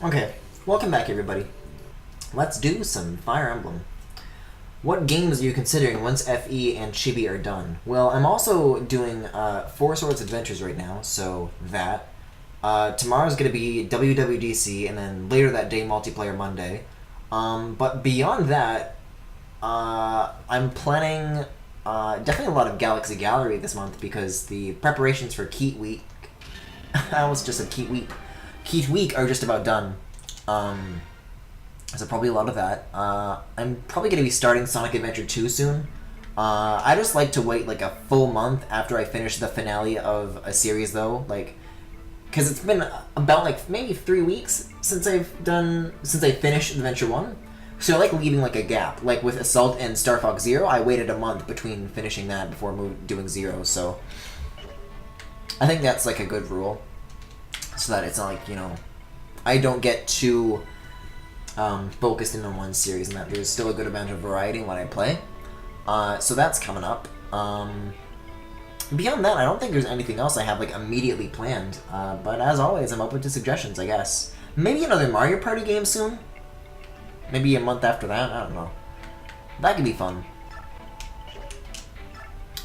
Okay, welcome back everybody. Let's do some Fire Emblem. What games are you considering once FE and Chibi are done? Well, I'm also doing Four Swords Adventures right now, so that. Tomorrow's going to be WWDC, and then later that day, Multiplayer Monday. But beyond that, I'm planning definitely a lot of Galaxy Gallery this month because the preparations for Keat Week, I almost just said Keat Week. Keat Week are just about done. So probably a lot of that. I'm probably going to be starting Sonic Adventure 2 soon. I just like to wait like a full month after I finish the finale of a series though, like, because it's been about like maybe 3 weeks since I finished Adventure 1. So I like leaving like a gap. Like with Assault and Star Fox Zero, I waited a month between finishing that before doing Zero, so I think that's like a good rule. So that it's not like, I don't get too focused in on one series and that there's still a good amount of variety in what I play. So that's coming up. Beyond that, I don't think there's anything else I have like immediately planned. But as always, I'm open to suggestions, I guess. Maybe another Mario Party game soon? Maybe a month after that? I don't know. That could be fun.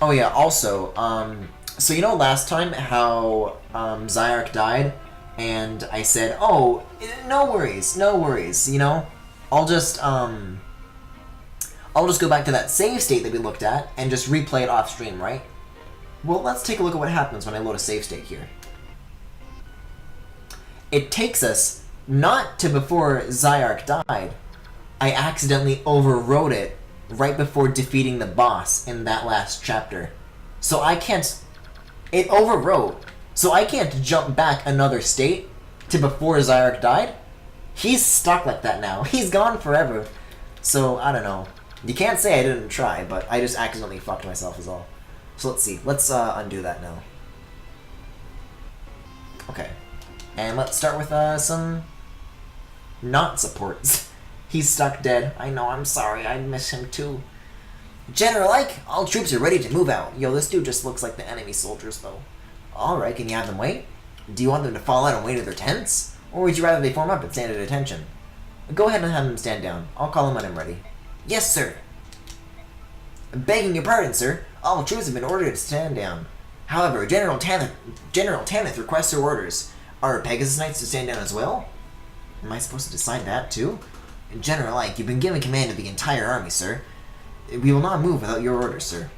Oh yeah, also, so last time how Zyark died? And I said, oh, no worries, I'll just go back to that save state that we looked at and just replay it off stream, right? Well, let's take a look at what happens when I load a save state here. It takes us not to before Zyark died. I accidentally overwrote it right before defeating the boss in that last chapter. So I can't... It overwrote. So I can't jump back another state to before Zyark died. He's stuck like that now. He's gone forever. So, I don't know. You can't say I didn't try, but I just accidentally fucked myself is all. So let's see. Let's undo that now. Okay. And let's start with some not supports. He's stuck dead. I know, I'm sorry. I miss him too. General Ike, all troops are ready to move out. Yo, this dude just looks like the enemy soldiers, though. Alright, can you have them wait? Do you want them to fall out and wait in their tents? Or would you rather they form up and stand at attention? Go ahead and have them stand down. I'll call them when I'm ready. Yes, sir. Begging your pardon, sir. All troops have been ordered to stand down. However, General Tanith requests her orders. Are Pegasus Knights to stand down as well? Am I supposed to decide that, too? General Ike, you've been given command of the entire army, sir. We will not move without your orders, sir.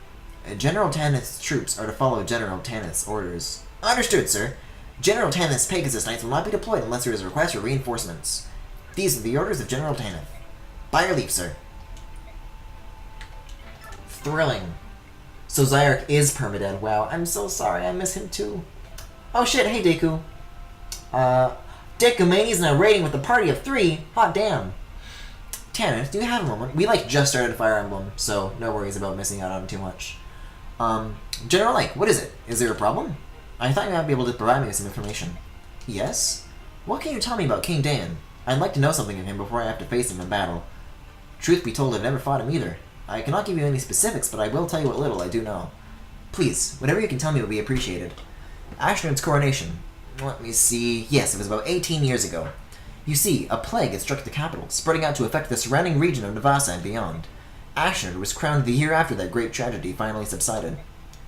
General Tanith's troops are to follow General Tanith's orders. Understood, sir. General Tanith's Pegasus Knights will not be deployed unless there is a request for reinforcements. These are the orders of General Tanith. By your leave, sir. Thrilling. So Zyark is permadead. Wow, I'm so sorry. I miss him too. Oh shit, hey Deku. Deku Mania's now raiding with a party of 3. Hot damn. Tanith, do you have a moment? We just started Fire Emblem, so no worries about missing out on too much. General Ike, what is it? Is there a problem? I thought you might be able to provide me with some information. Yes? What can you tell me about King Dan? I'd like to know something of him before I have to face him in battle. Truth be told, I've never fought him either. I cannot give you any specifics, but I will tell you what little I do know. Please, whatever you can tell me will be appreciated. Ashton's coronation. Let me see. Yes, it was about 18 years ago. You see, a plague had struck the capital, spreading out to affect the surrounding region of Navassa and beyond. Ashnard was crowned the year after that great tragedy finally subsided.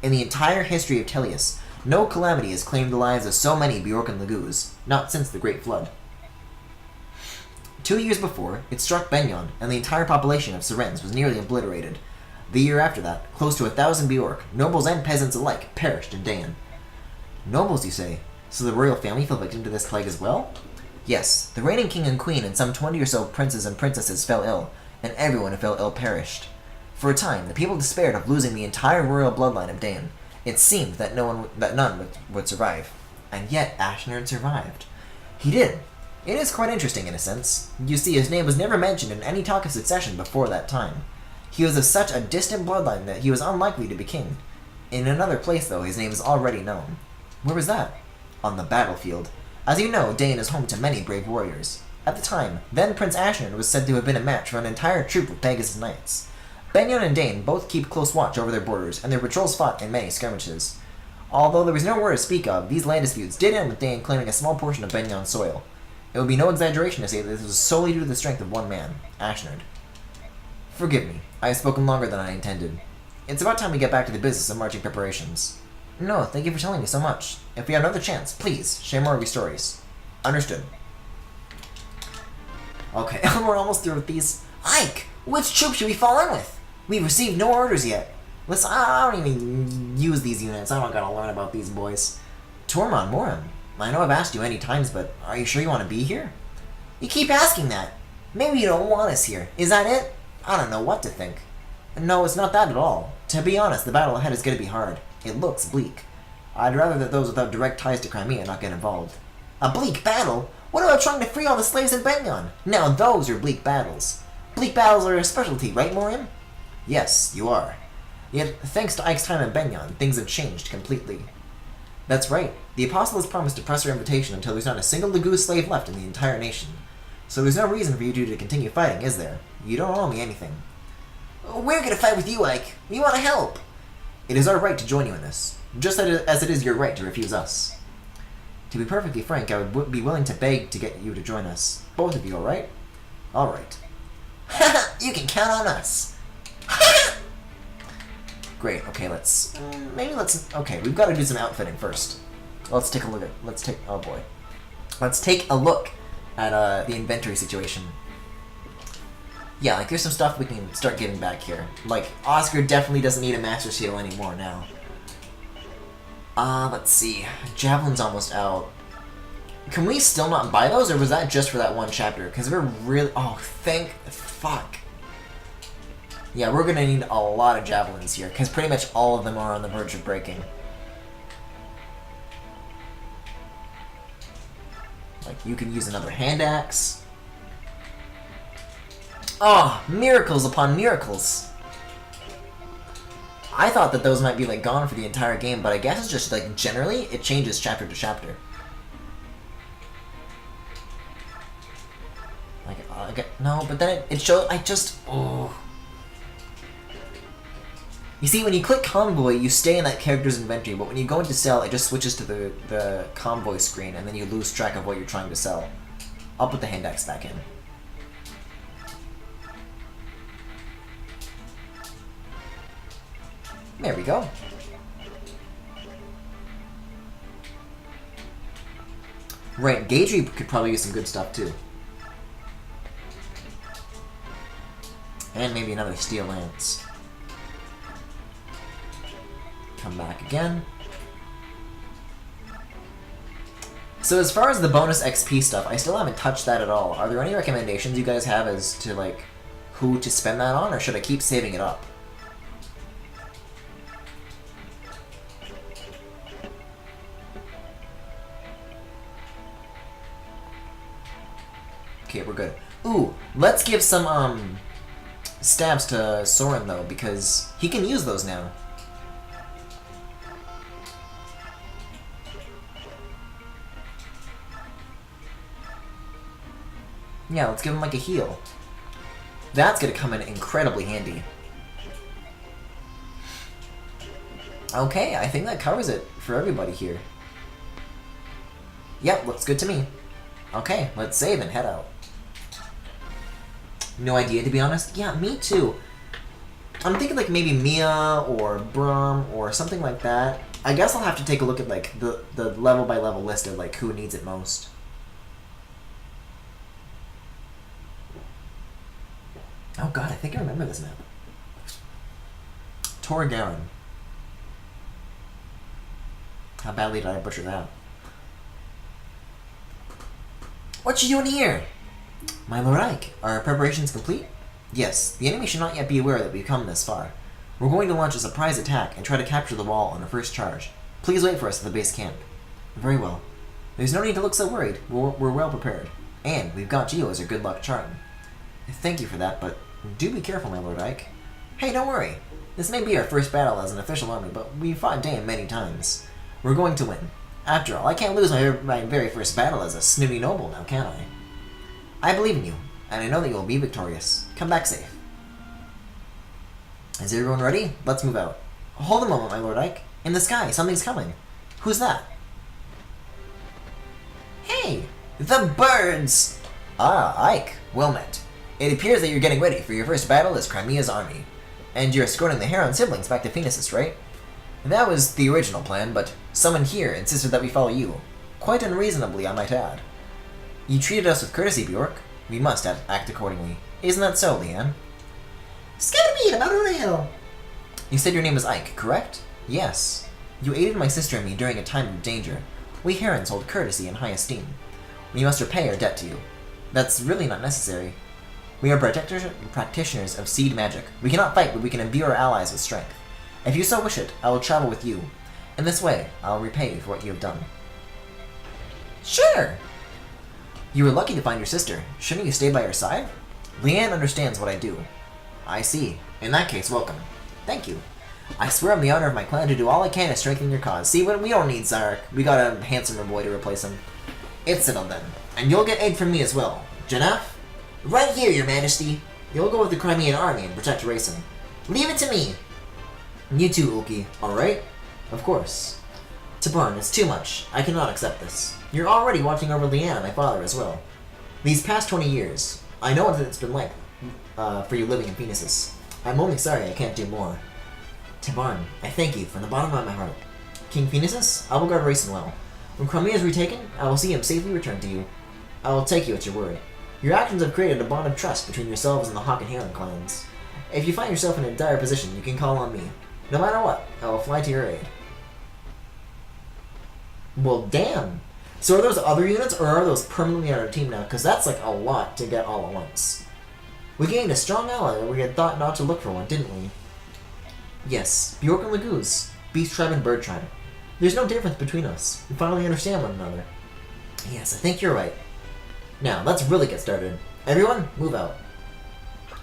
In the entire history of Teleus, no calamity has claimed the lives of so many Bjorkan Lagoos, not since the Great Flood. 2 years before, it struck Benyon, and the entire population of Sirens was nearly obliterated. The year after that, close to 1,000 Bjork, nobles and peasants alike, perished in Dan. Nobles, you say? So the royal family fell victim to this plague as well? Yes, the reigning king and queen and some 20 or so princes and princesses fell ill, and everyone who fell ill perished. For a time, the people despaired of losing the entire royal bloodline of Dan. It seemed that none would survive. And yet, Ashnard survived. He did. It is quite interesting in a sense. You see, his name was never mentioned in any talk of succession before that time. He was of such a distant bloodline that he was unlikely to be king. In another place, though, his name is already known. Where was that? On the battlefield. As you know, Dane is home to many brave warriors. At the time, then Prince Ashnard was said to have been a match for an entire troop of Pegasus Knights. Benyon and Dane both keep close watch over their borders, and their patrols fought in many skirmishes. Although there was no war to speak of, these land disputes did end with Dane claiming a small portion of Benyon's soil. It would be no exaggeration to say that this was solely due to the strength of one man, Ashnard. Forgive me, I have spoken longer than I intended. It's about time we get back to the business of marching preparations. No, thank you for telling me so much. If we have another chance, please, share more of your stories. Understood. Okay, we're almost through with these. Ike! Which troop should we fall in with? We've received no orders yet. Listen, I don't even use these units. I don't gotta learn about these boys. Tormund Moram, I know I've asked you many times, but are you sure you want to be here? You keep asking that. Maybe you don't want us here. Is that it? I don't know what to think. No, it's not that at all. To be honest, the battle ahead is going to be hard. It looks bleak. I'd rather that those without direct ties to Crimea not get involved. A bleak battle? What about trying to free all the slaves in Benyon? Now those are bleak battles. Bleak battles are a specialty, right, Moriam? Yes, you are. Yet, thanks to Ike's time in Benyon, things have changed completely. That's right. The Apostle has promised to press our invitation until there's not a single Laguz slave left in the entire nation. So there's no reason for you two to continue fighting, is there? You don't owe me anything. We're gonna fight with you, Ike. We want to help. It is our right to join you in this, just as it is your right to refuse us. To be perfectly frank, I would be willing to beg to get you to join us. Both of you, alright? Alright. You can count on us. Great, okay, okay, we've got to do some outfitting first. Let's take a look at, oh boy. Let's take a look at the inventory situation. Yeah, like, there's some stuff we can start getting back here. Like, Oscar definitely doesn't need a Master Seal anymore now. Let's see. Javelin's almost out. Can we still not buy those, or was that just for that one chapter? Because we're really... Oh, fuck. Yeah, we're gonna need a lot of Javelins here, because pretty much all of them are on the verge of breaking. Like, you can use another hand axe. Oh, miracles upon miracles. I thought that those might be, like, gone for the entire game, but I guess it's just, like, generally, it changes chapter to chapter. Like, no, but then it shows, oh. You see, when you click Convoy, you stay in that character's inventory, but when you go into sell, it just switches to the Convoy screen, and then you lose track of what you're trying to sell. I'll put the hand axe back in. There we go. Right, Gadri could probably use some good stuff too. And maybe another steel lance. Come back again. So as far as the bonus XP stuff, I still haven't touched that at all. Are there any recommendations you guys have as to, like, who to spend that on, or should I keep saving it up? Okay, we're good. Ooh, let's give some, stabs to Soren, though, because he can use those now. Yeah, let's give him, like, a heal. That's gonna come in incredibly handy. Okay, I think that covers it for everybody here. Yep, looks good to me. Okay, let's save and head out. No idea, to be honest. Yeah, me too. I'm thinking like maybe Mia or Brum or something like that. I guess I'll have to take a look at like the level by level list of like who needs it most. Oh god, I think I remember this map. Torgaren. How badly did I butcher that? What you doing here? My Lord Ike, are our preparations complete? Yes, the enemy should not yet be aware that we've come this far. We're going to launch a surprise attack and try to capture the wall on our first charge. Please wait for us at the base camp. Very well. There's no need to look so worried. We're well prepared. And we've got Geo as our good luck charm. Thank you for that, but do be careful, my Lord Ike. Hey, don't worry. This may be our first battle as an official army, but we've fought Dane many times. We're going to win. After all, I can't lose my very first battle as a snooty noble now, can I? I believe in you, and I know that you will be victorious. Come back safe. Is everyone ready? Let's move out. Hold a moment, my Lord Ike. In the sky, something's coming. Who's that? Hey! The birds! Ah, Ike. Well met. It appears that you're getting ready for your first battle as Crimea's army. And you're escorting the Heron siblings back to Phoenicis, right? That was the original plan, but someone here insisted that we follow you. Quite unreasonably, I might add. You treated us with courtesy, Bjork. We must act accordingly. Isn't that so, Leanne? Scare me about a rail. You said your name is Ike, correct? Yes. You aided my sister and me during a time of danger. We Herons hold courtesy in high esteem. We must repay our debt to you. That's really not necessary. We are practitioners of seed magic. We cannot fight, but we can imbue our allies with strength. If you so wish it, I will travel with you. In this way, I will repay you for what you have done. Sure. You were lucky to find your sister. Shouldn't you stay by her side? Leanne understands what I do. I see. In that case, welcome. Thank you. I swear on the honor of my clan to do all I can to strengthen your cause. See, we don't need Zarek. We got a handsomer boy to replace him. It's settled then. And you'll get aid from me as well. Janaf? Right here, your majesty. You'll go with the Crimean army and protect Racing. Leave it to me. You too, Ulki. Alright? Of course. Tabarn, it's too much. I cannot accept this. You're already watching over Leanne and my father as well. These past 20 years, I know what it's been like for you living in Phoenicis. I'm only sorry I can't do more. Tabarn, I thank you from the bottom of my heart. King Phoenicis, I will guard Racing well. When Crimea is retaken, I will see him safely returned to you. I will take you at your word. Your actions have created a bond of trust between yourselves and the Hawk and Heron clans. If you find yourself in a dire position, you can call on me. No matter what, I will fly to your aid. Well, damn. So are those other units, or are those permanently on our team now? Because that's like a lot to get all at once. We gained a strong ally where we had thought not to look for one, didn't we? Yes, Bjork and Lagoose, Beast Tribe and Bird Tribe. There's no difference between us. We finally understand one another. Yes, I think you're right. Now, let's really get started. Everyone, move out.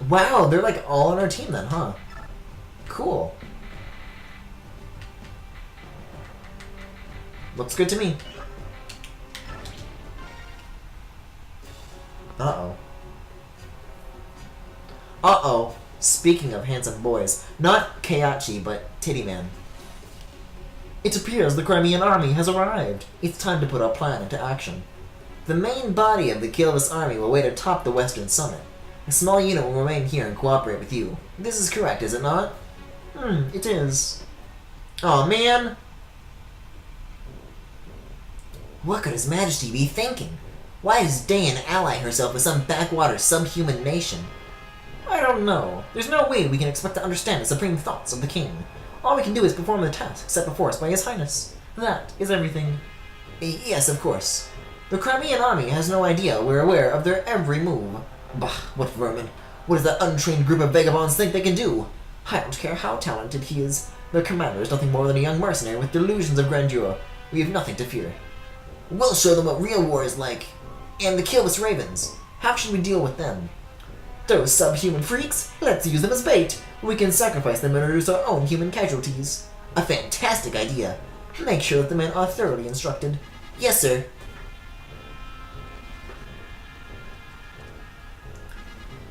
Wow, they're like all on our team then, huh? Cool. Looks good to me. Uh-oh. Uh-oh. Speaking of handsome boys, not Keiichi, but Titty Man. It appears the Crimean army has arrived. It's time to put our plan into action. The main body of the Kilvis army will wait atop the western summit. A small unit will remain here and cooperate with you. This is correct, is it not? It is. Aw, man! What could His Majesty be thinking? Why does Dayan ally herself with some backwater subhuman nation? I don't know. There's no way we can expect to understand the supreme thoughts of the king. All we can do is perform the task set before us by His Highness. That is everything. Yes, of course. The Crimean army has no idea we're aware of their every move. Bah, what vermin. What does that untrained group of vagabonds think they can do? I don't care how talented he is. Their commander is nothing more than a young mercenary with delusions of grandeur. We have nothing to fear. We'll show them what real war is like. And the Kilvis Ravens. How should we deal with them? Those subhuman freaks? Let's use them as bait. We can sacrifice them and reduce our own human casualties. A fantastic idea. Make sure that the men are thoroughly instructed. Yes, sir.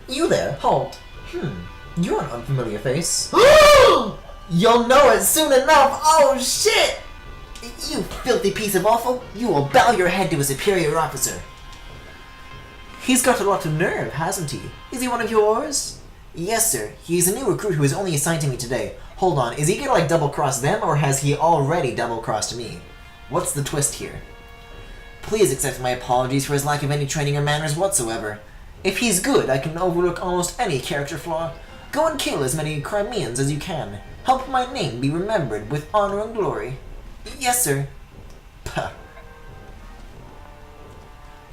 You there, halt. You're an unfamiliar face. You'll know it soon enough. Oh, shit! You filthy piece of offal. You will bow your head to a superior officer. He's got a lot of nerve, hasn't he? Is he one of yours? Yes, sir. He's a new recruit who was only assigned to me today. Hold on, is he gonna like double-cross them, or has he already double-crossed me? What's the twist here? Please accept my apologies for his lack of any training or manners whatsoever. If he's good, I can overlook almost any character flaw. Go and kill as many Crimeans as you can. Help my name be remembered with honor and glory. Yes, sir. Puh.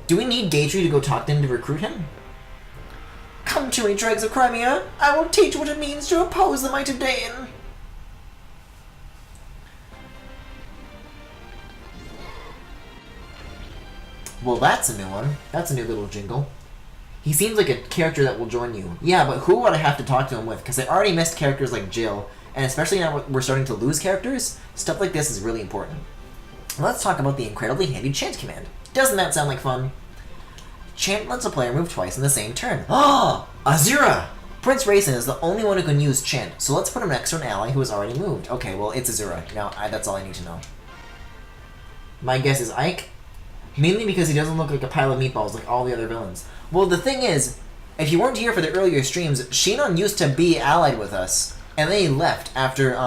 Do we need Gatry to go talk to him to recruit him? Come to me, dregs of Crimea. I will teach what it means to oppose the might of Dayan. Well, that's a new one. That's a new little jingle. He seems like a character that will join you. Yeah, but who would I have to talk to him with? Because I already missed characters like Jill, and especially now we're starting to lose characters, stuff like this is really important. Let's talk about the incredibly handy chant command. Doesn't that sound like fun? Chant lets a player move twice in the same turn. Oh! Azura! Prince Racing is the only one who can use chant, so let's put him next to an ally who has already moved. Okay, well, it's Azura. Now, that's all I need to know. My guess is Ike. Mainly because he doesn't look like a pile of meatballs like all the other villains. Well, the thing is, if you weren't here for the earlier streams, Shinon used to be allied with us, and then he left after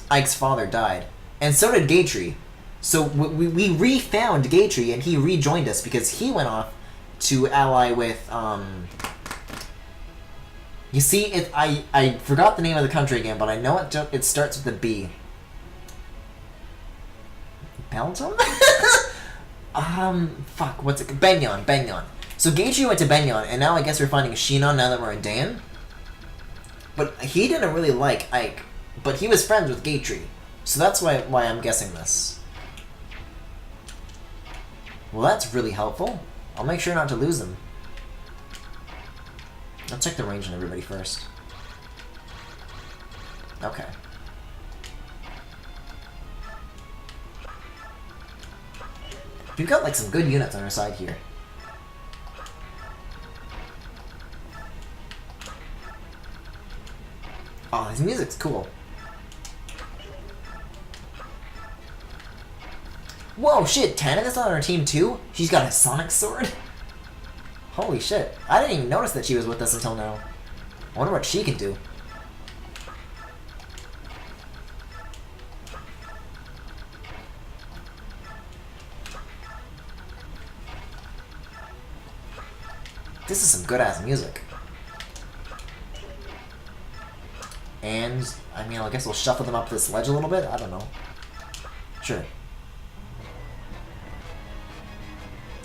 Ike's father died. And so did Gatry. So we re-found Gatry, and he rejoined us because he went off to ally with, You see, I forgot the name of the country again, but I know it starts with a B. Belgium? Fuck, what's it? Benyon. So Gatry went to Benyon, and now I guess we're finding Shinon now that we're in Dan. But he didn't really like Ike, but he was friends with Gatry. So that's why I'm guessing this. Well, that's really helpful. I'll make sure not to lose them. Let's check the range on everybody first. Okay. We've got like some good units on our side here. Oh, this music's cool. Whoa, shit, Tanith's on our team too? She's got a sonic sword? Holy shit, I didn't even notice that she was with us until now. I wonder what she can do. This is some good-ass music. And, I mean, I guess we'll shuffle them up this ledge a little bit? I don't know. Sure.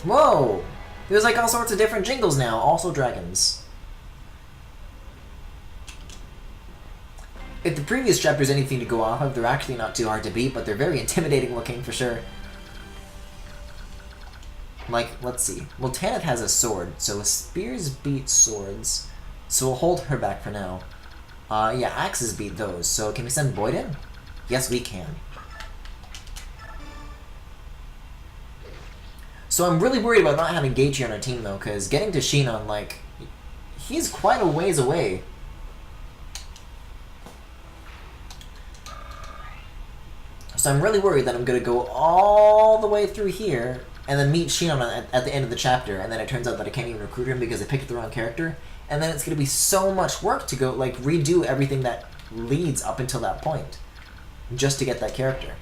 Whoa! There's like all sorts of different jingles now, also dragons. If the previous chapter's anything to go off of, they're actually not too hard to beat, but they're very intimidating looking for sure. Like, let's see. Well, Tanith has a sword, so spears beat swords. So we'll hold her back for now. Yeah, axes beat those, so can we send Boyd in? Yes, we can. So I'm really worried about not having Gatry on our team, though, because getting to Shinon, like, he's quite a ways away. So I'm really worried that I'm going to go all the way through here and then meet Shinon at the end of the chapter, and then it turns out that I can't even recruit him because I picked the wrong character, and then it's going to be so much work to go, like, redo everything that leads up until that point, just to get that character.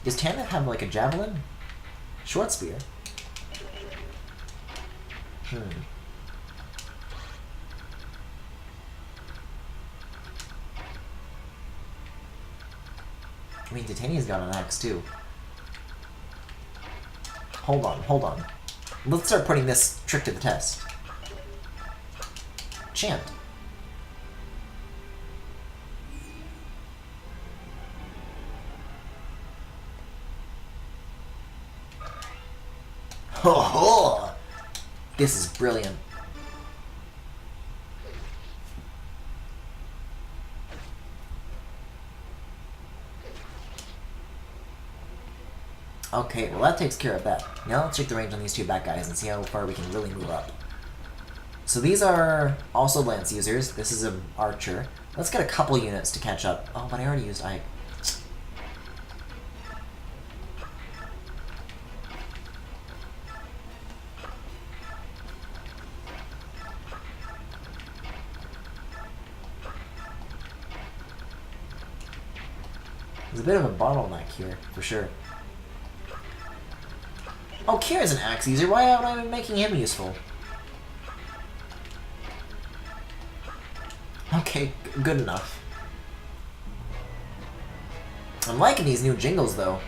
Does Tanith have, like, a javelin? Short spear? I mean, Titania's got an axe, too. Hold on. Let's start putting this trick to the test. Chant. Ho ho! This is brilliant. Okay, well that takes care of that. Now let's check the range on these two bad guys and see how far we can really move up. So these are also lance users. This is an archer. Let's get a couple units to catch up. Oh, but I already used Ike. There's a bit of a bottleneck here, for sure. Oh, Kira's an axe user. Why haven't I been making him useful? Okay, good enough. I'm liking these new jingles, though.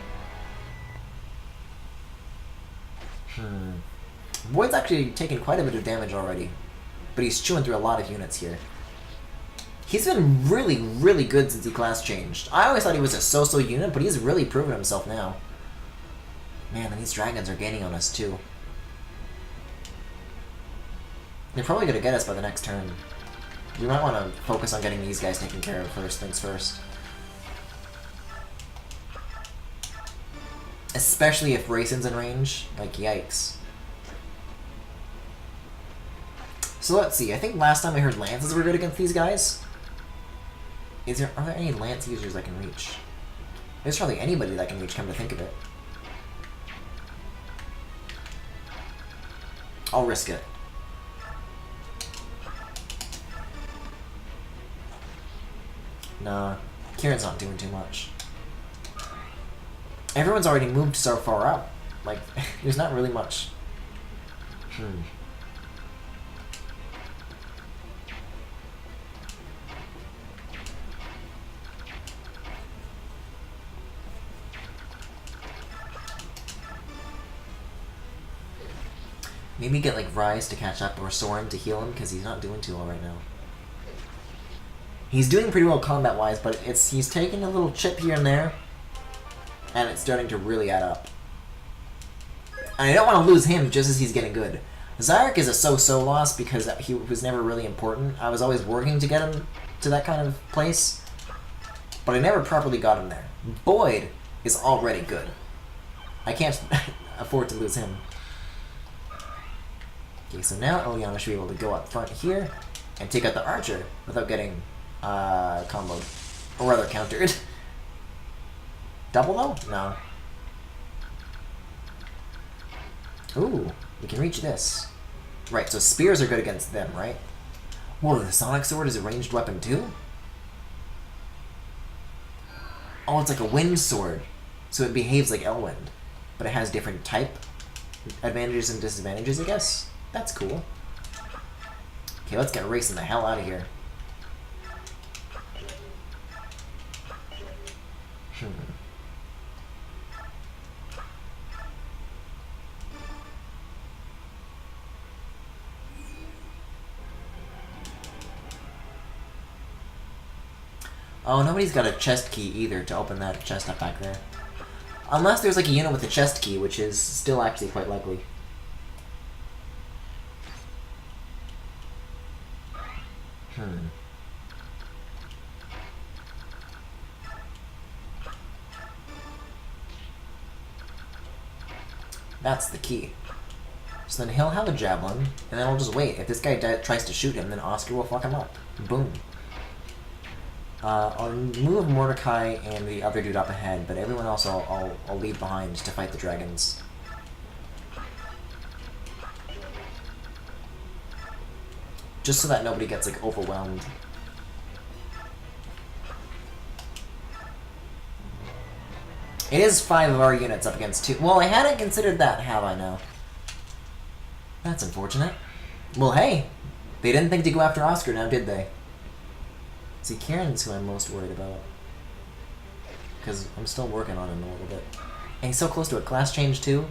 Boyd's actually taken quite a bit of damage already, but he's chewing through a lot of units here. He's been really, really good since he class changed. I always thought he was a so-so unit, but he's really proven himself now. Man, and these dragons are gaining on us, too. They're probably going to get us by the next turn. We might want to focus on getting these guys taken care of first things first. Especially if Racin's in range. Like, yikes. So let's see. I think last time I heard lances were good against these guys. Are there any lance users I can reach? There's hardly anybody that can reach, come to think of it. I'll risk it. Nah, Kieran's not doing too much. Everyone's already moved so far up. Like, there's not really much. Maybe get like Rise to catch up or Soren to heal him because he's not doing too well right now. He's doing pretty well combat-wise, but he's taking a little chip here and there, and it's starting to really add up. And I don't want to lose him just as he's getting good. Zarek is a so-so loss because he was never really important. I was always working to get him to that kind of place, but I never properly got him there. Boyd is already good. I can't afford to lose him. Okay, so now Eliana should be able to go up front here and take out the archer without getting comboed. Or rather countered. Double though? No. Ooh, we can reach this. Right, so spears are good against them, right? Whoa, the Sonic Sword is a ranged weapon too? Oh, it's like a wind sword. So it behaves like Elwind. But it has different type advantages and disadvantages, I guess? That's cool. Okay, let's get racing the hell out of here. Oh, nobody's got a chest key either to open that chest up back there. Unless there's like a unit with a chest key, which is still actually quite likely. That's the key. So then he'll have a javelin, and then I'll just wait. If this guy tries to shoot him, then Oscar will fuck him up. Boom. I'll move Mordecai and the other dude up ahead, but everyone else I'll leave behind to fight the dragons. Just so that nobody gets, like, overwhelmed. It is 5 of our units up against 2. Well, I hadn't considered that, have I now? That's unfortunate. Well, hey, they didn't think to go after Oscar now, did they? See, Kieran's who I'm most worried about. Because I'm still working on him a little bit. And he's so close to a class change, too.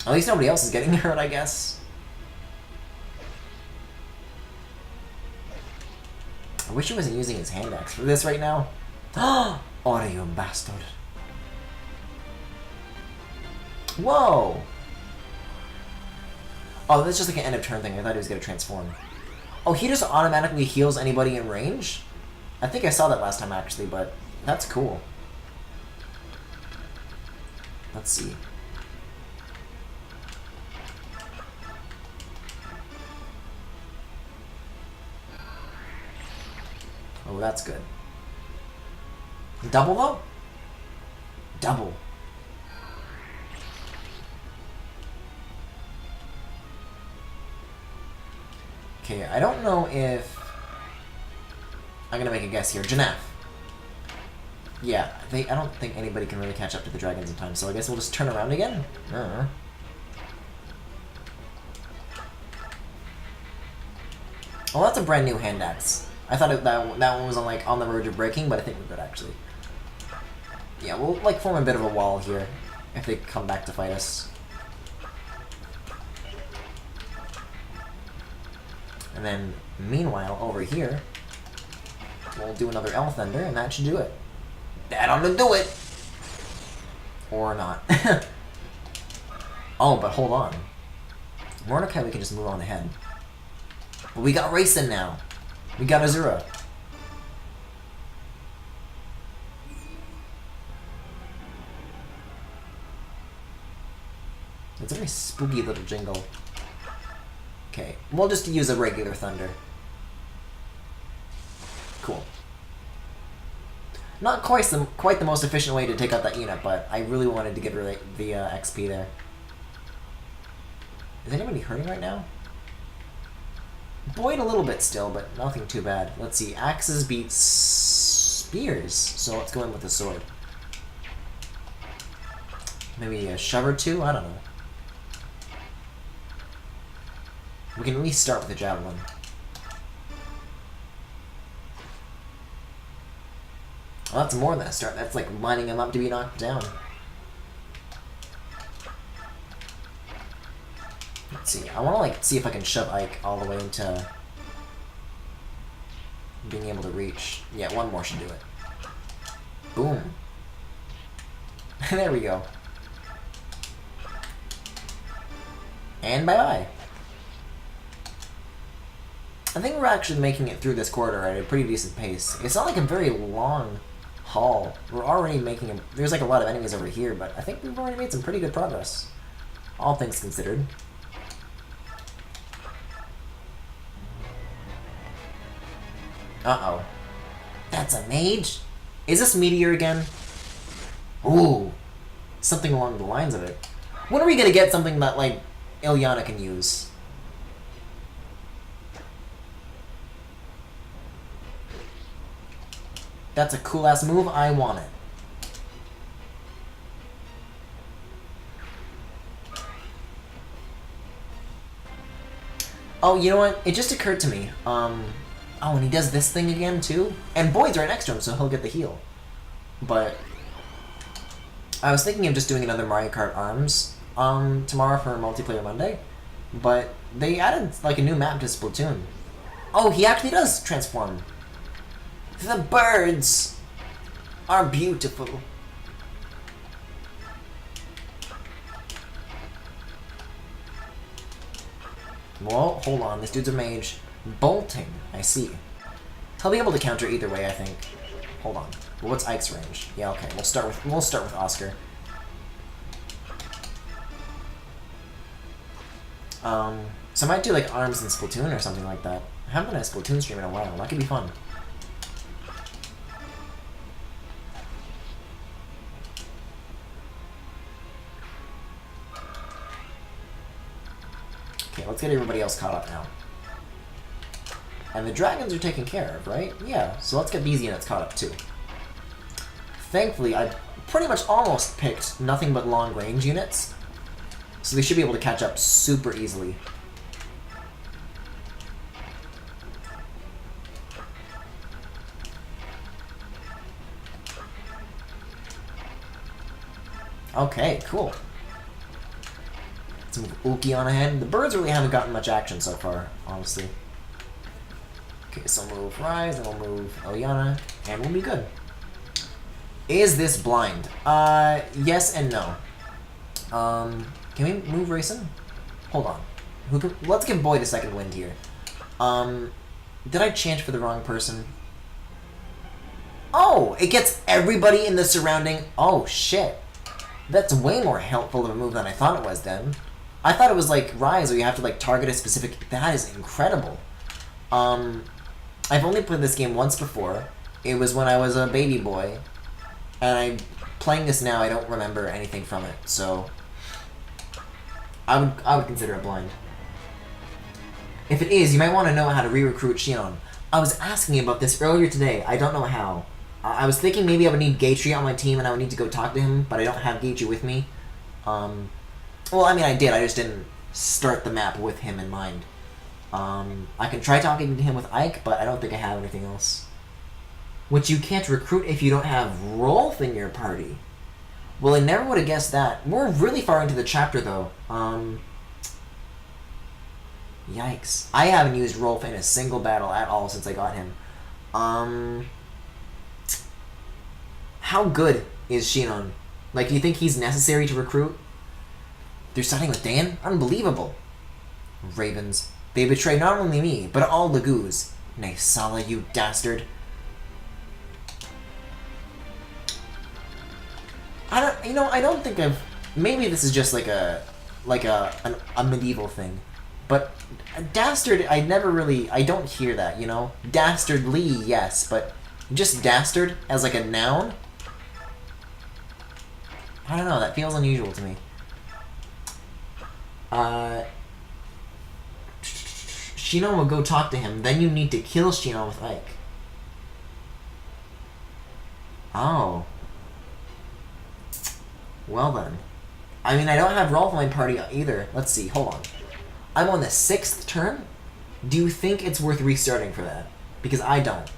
At least nobody else is getting hurt, I guess. I wish he wasn't using his hand axe for this right now. Oh, you bastard. Whoa! Oh, that's just like an end of turn thing. I thought he was going to transform. Oh, he just automatically heals anybody in range? I think I saw that last time, actually, but that's cool. Let's see. Oh, that's good. Double, though? Double. Okay, I don't know if... I'm gonna make a guess here. Janaf. Yeah, I don't think anybody can really catch up to the dragons in time, so I guess we'll just turn around again? I don't know. Well, that's a brand new hand axe. I thought that one was on the verge of breaking, but I think we're good, actually. Yeah, we'll like form a bit of a wall here if they come back to fight us. And then, meanwhile, over here, we'll do another Elf Thunder, and that should do it. That ought to do it! Or not. Oh, but hold on. Mordecai, we can just move on ahead. But we got Racing now. We got Azura. It's a very spooky little jingle. Okay, we'll just use a regular thunder. Cool. Not quite the most efficient way to take out that unit, but I really wanted to get the XP there. Is anybody hurting right now? Boyd a little bit still, but nothing too bad. Let's see. Axes beat spears, so let's go in with the sword. Maybe a shove or two? I don't know. We can at least start with the javelin. Well, that's more than a start. That's like lining him up to be knocked down. Let's see. I want to like see if I can shove Ike all the way into being able to reach. Yeah, one more should do it. Boom. There we go. And bye-bye. I think we're actually making it through this corridor at a pretty decent pace. It's not like a very long haul. We're already making a... There's like a lot of enemies over here, but I think we've already made some pretty good progress. All things considered. Uh-oh. That's a mage? Is this Meteor again? Ooh. Something along the lines of it. When are we gonna get something that, like, Ilyana can use? That's a cool-ass move. I want it. Oh, you know what? It just occurred to me. Oh, and he does this thing again, too? And Boyd's right next to him, so he'll get the heal. But I was thinking of just doing another Mario Kart Arms tomorrow for Multiplayer Monday. But they added, like, a new map to Splatoon. Oh, he actually does transform. The birds are beautiful. Well, hold on. This dude's a mage. Bolting. I see. He'll be able to counter either way, I think. Hold on. Well, what's Ike's range? Yeah, okay. We'll start with Oscar. So I might do like Arms and Splatoon or something like that. I haven't done a Splatoon stream in a while. That could be fun. Okay, let's get everybody else caught up now. And the dragons are taken care of, right? Yeah, so let's get these units caught up too. Thankfully, I pretty much almost picked nothing but long range units, so they should be able to catch up super easily. Okay, cool. Let's move Uki on ahead. The birds really haven't gotten much action so far, honestly. Okay, so we'll move Rise, and we'll move Ilyana, and we'll be good. Is this blind? Yes and no. Can we move Rayson? Hold on. Let's give Boyd a second wind here. Did I chant for the wrong person? Oh, it gets everybody in the surrounding... Oh, shit. That's way more helpful of a move than I thought it was then. I thought it was like Rise, where you have to like target a specific... That is incredible. I've only played this game once before. It was when I was a baby boy. And playing this now, I don't remember anything from it, so... I would consider it blind. If it is, you might want to know how to re-recruit Shion. I was asking about this earlier today. I don't know how. I was thinking maybe I would need Gatry on my team and I would need to go talk to him, but I don't have Gatry with me. Well, I mean, I did. I just didn't start the map with him in mind. I can try talking to him with Ike, but I don't think I have anything else. Which you can't recruit if you don't have Rolf in your party. Well, I never would have guessed that. We're really far into the chapter, though. Yikes. I haven't used Rolf in a single battle at all since I got him. How good is Shinon? Like, do you think he's necessary to recruit? They're starting with Dan? Unbelievable. Ravens. They betray not only me, but all the Goos. Nay, Sala, you dastard. I don't think I've... Maybe this is just like a medieval thing. But dastard, I don't hear that, you know? Dastardly, yes, but Just dastard as like a noun? I don't know, that feels unusual to me. Shinon will go talk to him, then you need to kill Shinon with Ike. Oh. Well then. I mean, I don't have Rolf in my party either. Let's see, hold on. I'm on the 6th turn? Do you think it's worth restarting for that? Because I don't.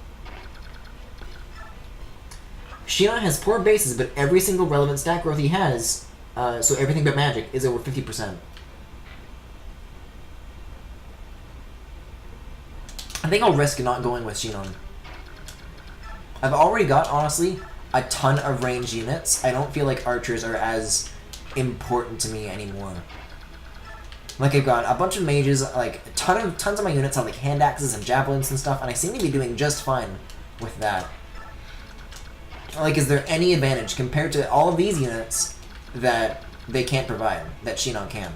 Shinon has poor bases, but every single relevant stat growth he has, so everything but magic, is over 50%. I think I'll risk not going with Shinon. I've already got, honestly, a ton of ranged units. I don't feel like archers are as important to me anymore. Like, I've got a bunch of mages, like, tons of my units have, like, hand axes and javelins and stuff, and I seem to be doing just fine with that. Like, is there any advantage compared to all of these units that they can't provide, that Shinon can?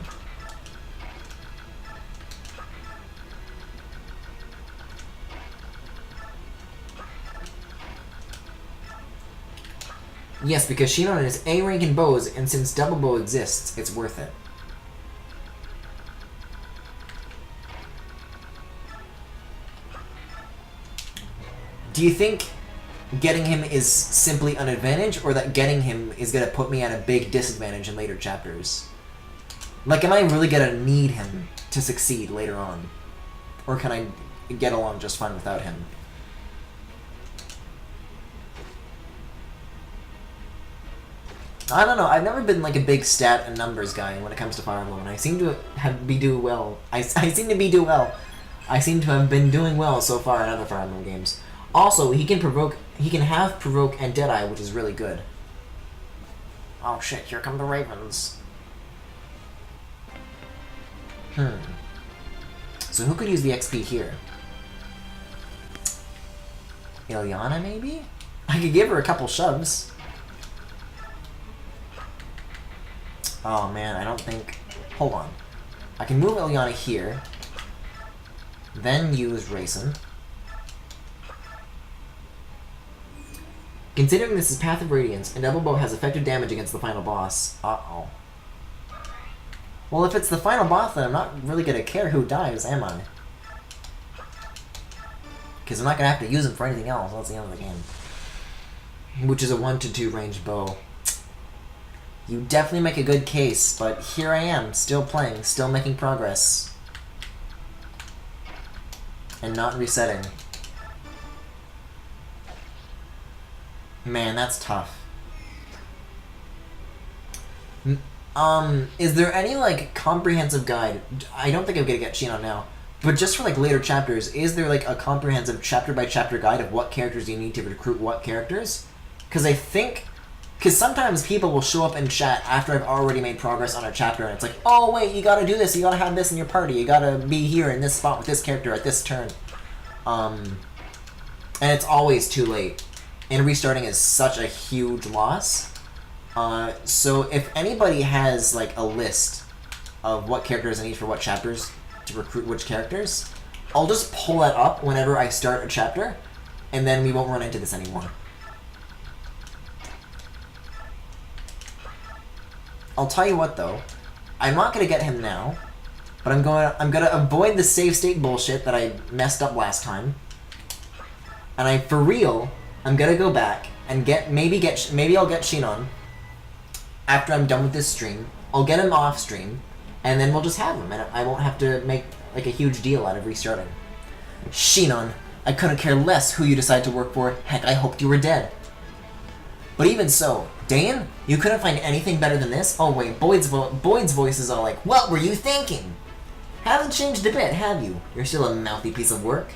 Yes, because Shinon is A rank in bows, and since double bow exists, it's worth it. Do you think getting him is simply an advantage, or that getting him is going to put me at a big disadvantage in later chapters? Like, am I really going to need him to succeed later on? Or can I get along just fine without him? I don't know, I've never been like a big stat and numbers guy when it comes to Fire Emblem, and I seem to be doing well. I seem to be doing well. I seem to have been doing well so far in other Fire Emblem games. Also, he can have provoke and Deadeye, which is really good. Oh shit, here come the ravens. So who could use the XP here? Ilyana, maybe? I could give her a couple shoves. Oh man, I don't think... Hold on. I can move Ilyana here. Then use Raisin. Considering this is Path of Radiance, and Double Bow has effective damage against the final boss. Uh-oh. Well, if it's the final boss, then I'm not really gonna care who dies, am I? Because I'm not gonna have to use him for anything else. That's the end of the game. Which is a 1-2 ranged bow. You definitely make a good case, but here I am, still playing, still making progress. And not resetting. Man, that's tough. Is there any, like, comprehensive guide? I don't think I'm gonna get Shinon now. But just for, like, later chapters, is there, like, a comprehensive chapter-by-chapter guide of what characters you need to recruit what characters? Because I think... Because sometimes people will show up in chat after I've already made progress on a chapter, and it's like, oh wait, you gotta do this, you gotta have this in your party, you gotta be here in this spot with this character at this turn. And it's always too late. And restarting is such a huge loss. So if anybody has like a list of what characters I need for what chapters to recruit which characters, I'll just pull that up whenever I start a chapter, and then we won't run into this anymore. I'll tell you what though, I'm not gonna get him now, but I'm gonna avoid the save state bullshit that I messed up last time, and for real, I'm gonna go back and maybe I'll get Shinon after I'm done with this stream. I'll get him off stream, and then we'll just have him, and I won't have to make like a huge deal out of restarting. Shinon, I couldn't care less who you decide to work for. Heck, I hoped you were dead. But even so, Dan, you couldn't find anything better than this? Oh wait, Boyd's voice is all like, what were you thinking? Haven't changed a bit, have you? You're still a mouthy piece of work.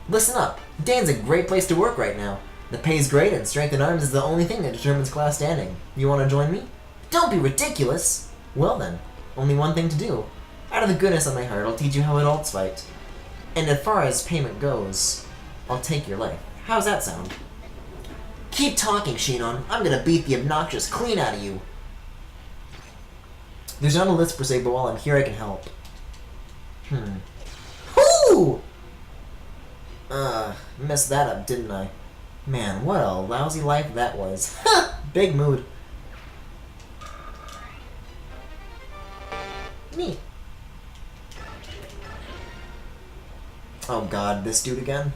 Listen up, Dan's a great place to work right now. The pay's great, and strength in arms is the only thing that determines class standing. You want to join me? Don't be ridiculous! Well then, only one thing to do. Out of the goodness of my heart, I'll teach you how adults fight. And as far as payment goes, I'll take your life. How's that sound? Keep talking, Shinon. I'm gonna beat the obnoxious clean out of you. There's not a list per se, but while I'm here, I can help. Whoo! Messed that up, didn't I? Man, what a lousy life that was. Big mood. Me. Oh god, this dude again?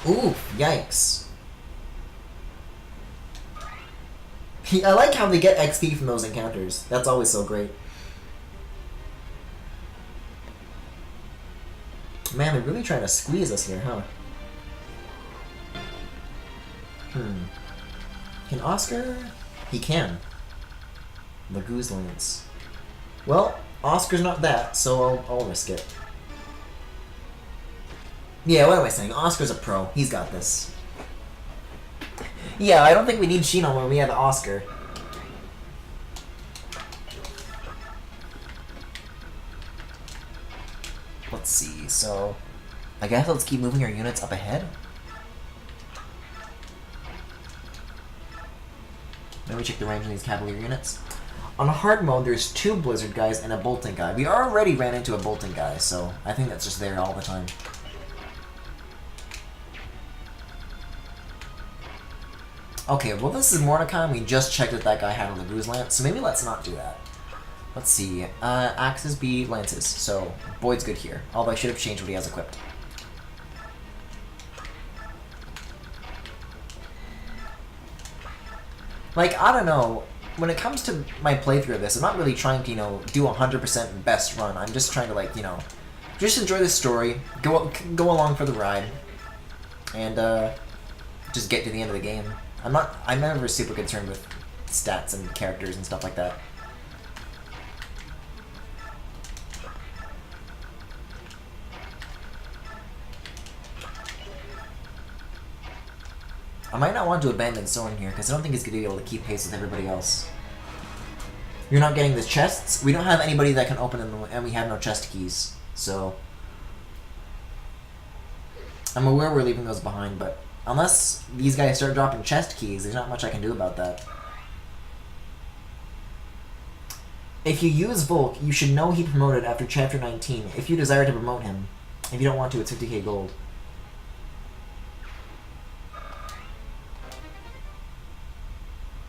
Ooh, yikes. I like how they get XP from those encounters. That's always so great. Man, they're really trying to squeeze us here, huh? Can Oscar? He can. Magoo's Lance. Well, Oscar's not that, so I'll risk it. Yeah, what am I saying? Oscar's a pro. He's got this. Yeah, I don't think we need Shinon when we have Oscar. Let's see, so... I guess let's keep moving our units up ahead. Then we check the range on these Cavalier units. On hard mode, there's 2 Blizzard guys and a Bolting guy. We already ran into a Bolting guy, so I think that's just there all the time. Okay, well this is Mordecai, and we just checked that that guy had a Magoo's Lance, so maybe let's not do that. Let's see, Axes be Lances, so Boyd's good here. Although I should have changed what he has equipped. Like, I don't know, when it comes to my playthrough of this, I'm not really trying to, you know, do 100% best run. I'm just trying to, like, you know, just enjoy the story, go along for the ride, and just get to the end of the game. I'm never super concerned with stats and characters and stuff like that. I might not want to abandon Soren here, because I don't think he's going to be able to keep pace with everybody else. You're not getting the chests? We don't have anybody that can open them, and we have no chest keys, so... I'm aware we're leaving those behind, but unless these guys start dropping chest keys, there's not much I can do about that. If you use Volk, you should know he promoted after Chapter 19, if you desire to promote him. If you don't want to, it's 50k gold.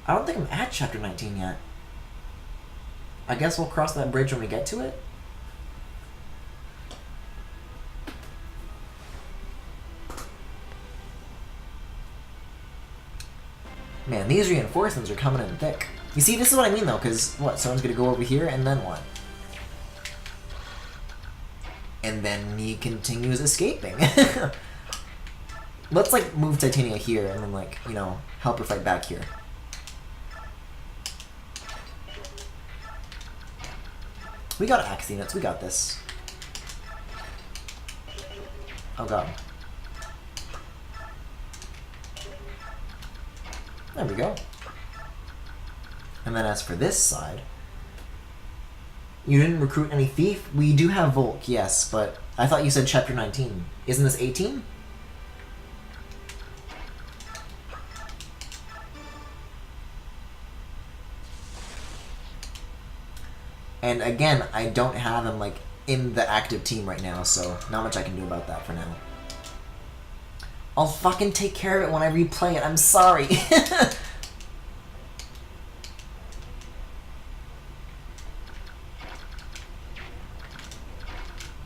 I don't think I'm at Chapter 19 yet. I guess we'll cross that bridge when we get to it? Man, these reinforcements are coming in thick. You see, this is what I mean though, because, what, someone's gonna go over here, and then what? And then he continues escaping. Let's, like, move Titania here, and then, like, you know, help her fight back here. We got axe units, we got this. Oh god. There we go. And then as for this side, you didn't recruit any thief? We do have Volk, yes, but I thought you said Chapter 19. Isn't this 18? And again, I don't have him, like, in the active team right now, so not much I can do about that for now. I'll fucking take care of it when I replay it, I'm sorry!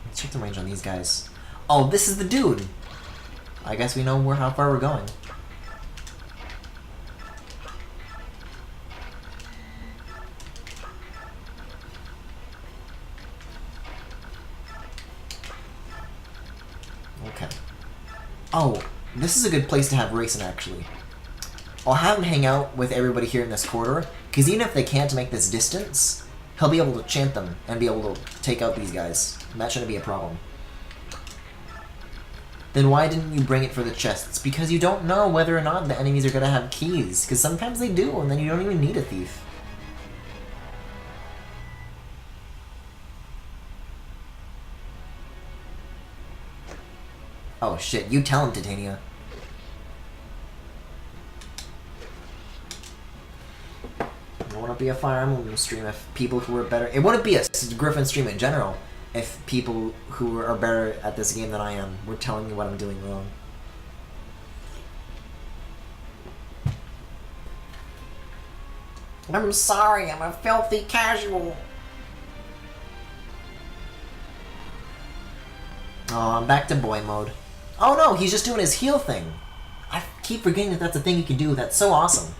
Let's check the range on these guys. Oh, this is the dude! I guess we know how far we're going. Okay. Oh, this is a good place to have Racing, actually. I'll have him hang out with everybody here in this corridor, because even if they can't make this distance, he'll be able to chant them and be able to take out these guys. And that shouldn't be a problem. Then why didn't you bring it for the chests? Because you don't know whether or not the enemies are going to have keys, because sometimes they do, and then you don't even need a thief. Oh shit, you tell him, Titania. It wouldn't be a Fire Emblem stream if people who were better... It wouldn't be a Griffin stream in general if people who are better at this game than I am were telling me what I'm doing wrong. I'm sorry, I'm a filthy casual. Oh, I'm back to boy mode. Oh no, he's just doing his heal thing. I keep forgetting that that's a thing you can do. That's so awesome.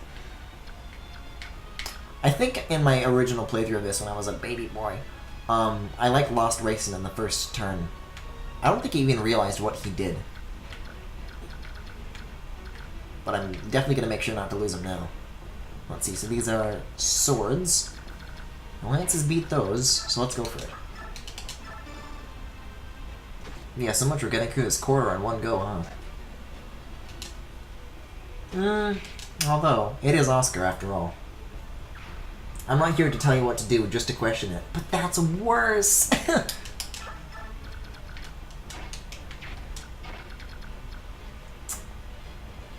I think in my original playthrough of this when I was a baby boy, I lost Rayson in the first turn. I don't think he even realized what he did. But I'm definitely going to make sure not to lose him now. Let's see, so these are swords. Lances beat those, so let's go for it. Yeah, so much for getting through this quarter in one go, huh? Although, it is Oscar after all. I'm not here to tell you what to do, just to question it. But that's worse!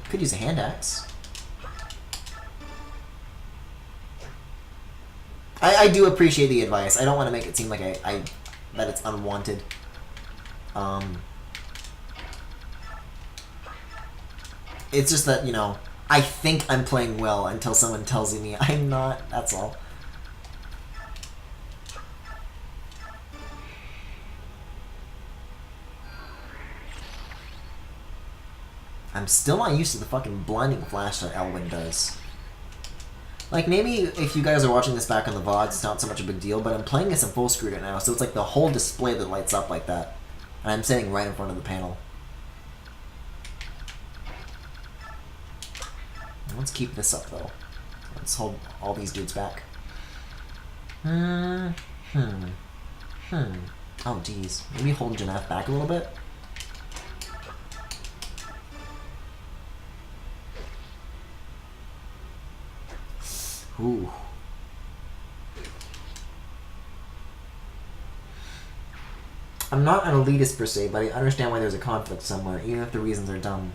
Could use a hand axe. I do appreciate the advice. I don't want to make it seem like that it's unwanted. It's just that, you know, I think I'm playing well until someone tells me I'm not, that's all. I'm still not used to the fucking blinding flash that Elwyn does. Like, maybe if you guys are watching this back on the VODs, it's not so much a big deal, but I'm playing this in full screen right now, so it's like the whole display that lights up like that. And I'm sitting right in front of the panel. Let's keep this up, though. Let's hold all these dudes back. Oh, geez. Maybe hold Janeth back a little bit? Ooh. I'm not an elitist per se, but I understand why there's a conflict somewhere, even if the reasons are dumb.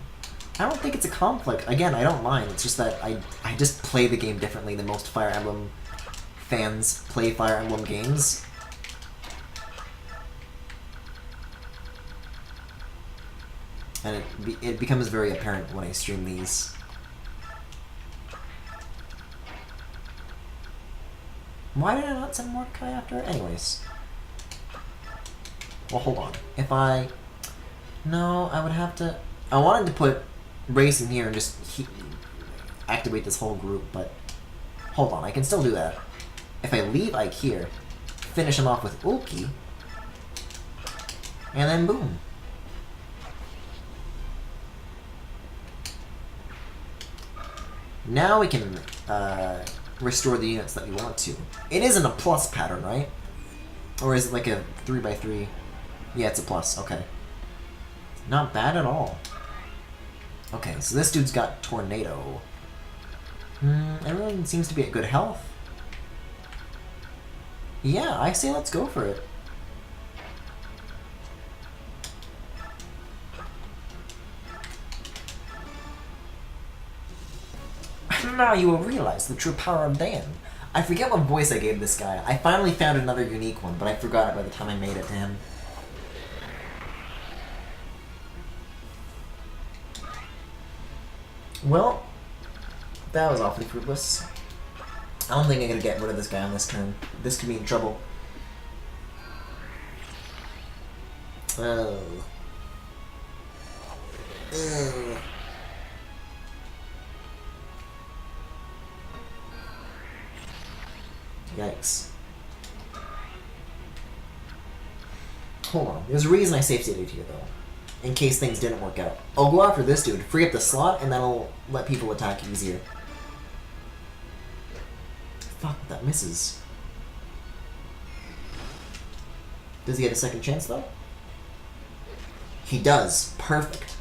I don't think it's a conflict. Again, I don't mind. It's just that I just play the game differently than most Fire Emblem fans play Fire Emblem games. And it becomes very apparent when I stream these. Why did I not send Mordecai after it? Anyways. Well, hold on. If I... No, I would have to... I wanted to put Race in here and just activate this whole group, but... Hold on, I can still do that. If I leave Ike here, finish him off with Ulki, and then boom. Now we can restore the units that we want to. It isn't a plus pattern, right? Or is it like a 3x3? Yeah, it's a plus. Okay. Not bad at all. Okay, so this dude's got Tornado. Everyone seems to be at good health. Yeah, I say let's go for it. Now you will realize the true power of Dan. I forget what voice I gave this guy. I finally found another unique one, but I forgot it by the time I made it to him. Well, that was awfully fruitless. I don't think I'm gonna get rid of this guy on this turn. This could be in trouble. Oh. Ugh. Yikes. Hold on. There's a reason I safe stated here, though. In case things didn't work out. I'll go after this dude, free up the slot, and that'll let people attack easier. Fuck, that misses. Does he get a second chance, though? He does. Perfect.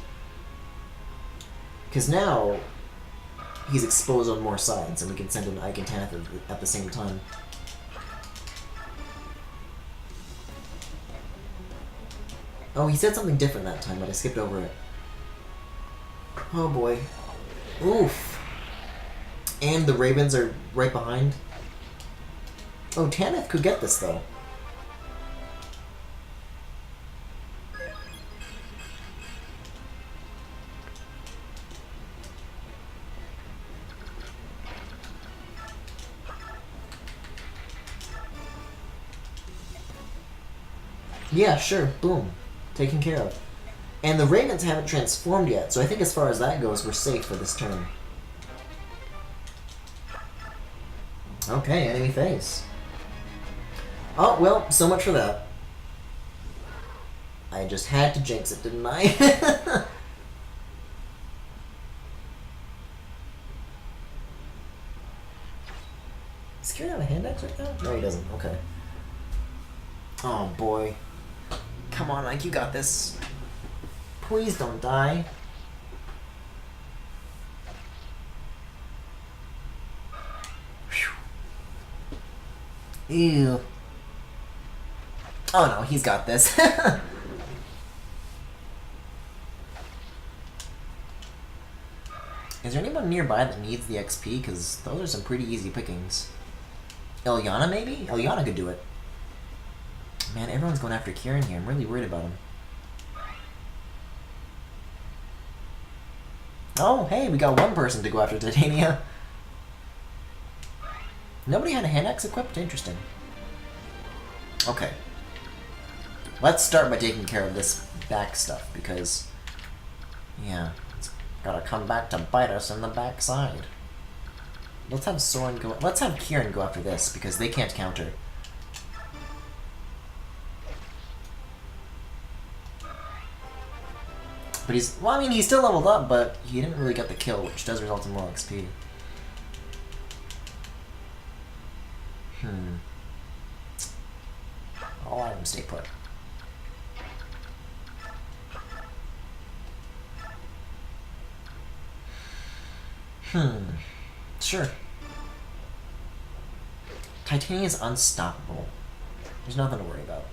Because now, he's exposed on more sides, and we can send in Ike and Tanith at the same time. Oh, he said something different that time, but I skipped over it. Oh boy. Oof. And the Ravens are right behind. Oh, Tanith could get this, though. Yeah, sure. Boom. Taken care of. And the Ravens haven't transformed yet, so I think as far as that goes, we're safe for this turn. Okay, enemy face. Oh, well, so much for that. I just had to jinx it, didn't I? Does Kieran have a hand axe right now? No, he doesn't. Okay. Oh, boy. Come on, Ike, you got this. Please don't die. Whew. Ew. Oh no, he's got this. Is there anyone nearby that needs the XP? Because those are some pretty easy pickings. Ilyana, maybe? Ilyana could do it. Man, everyone's going after Kieran here. I'm really worried about him. Oh, hey, we got one person to go after Titania. Nobody had a hand axe equipped? Interesting. Okay. Let's start by taking care of this back stuff, because... yeah, it's gotta come back to bite us in the backside. Let's have Soren go... let's have Kieran go after this, because they can't counter. But he's... well, I mean, he's still leveled up, but he didn't really get the kill, which does result in more XP. I'll let him stay put. Sure. Titania is unstoppable. There's nothing to worry about.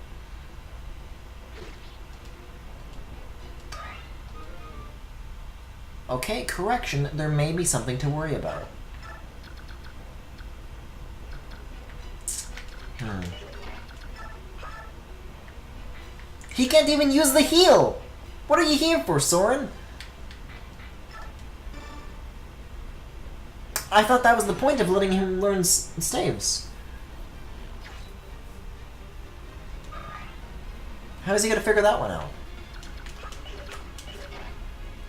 Okay, correction, there may be something to worry about. He can't even use the heal! What are you here for, Soren? I thought that was the point of letting him learn staves. How is he gonna figure that one out?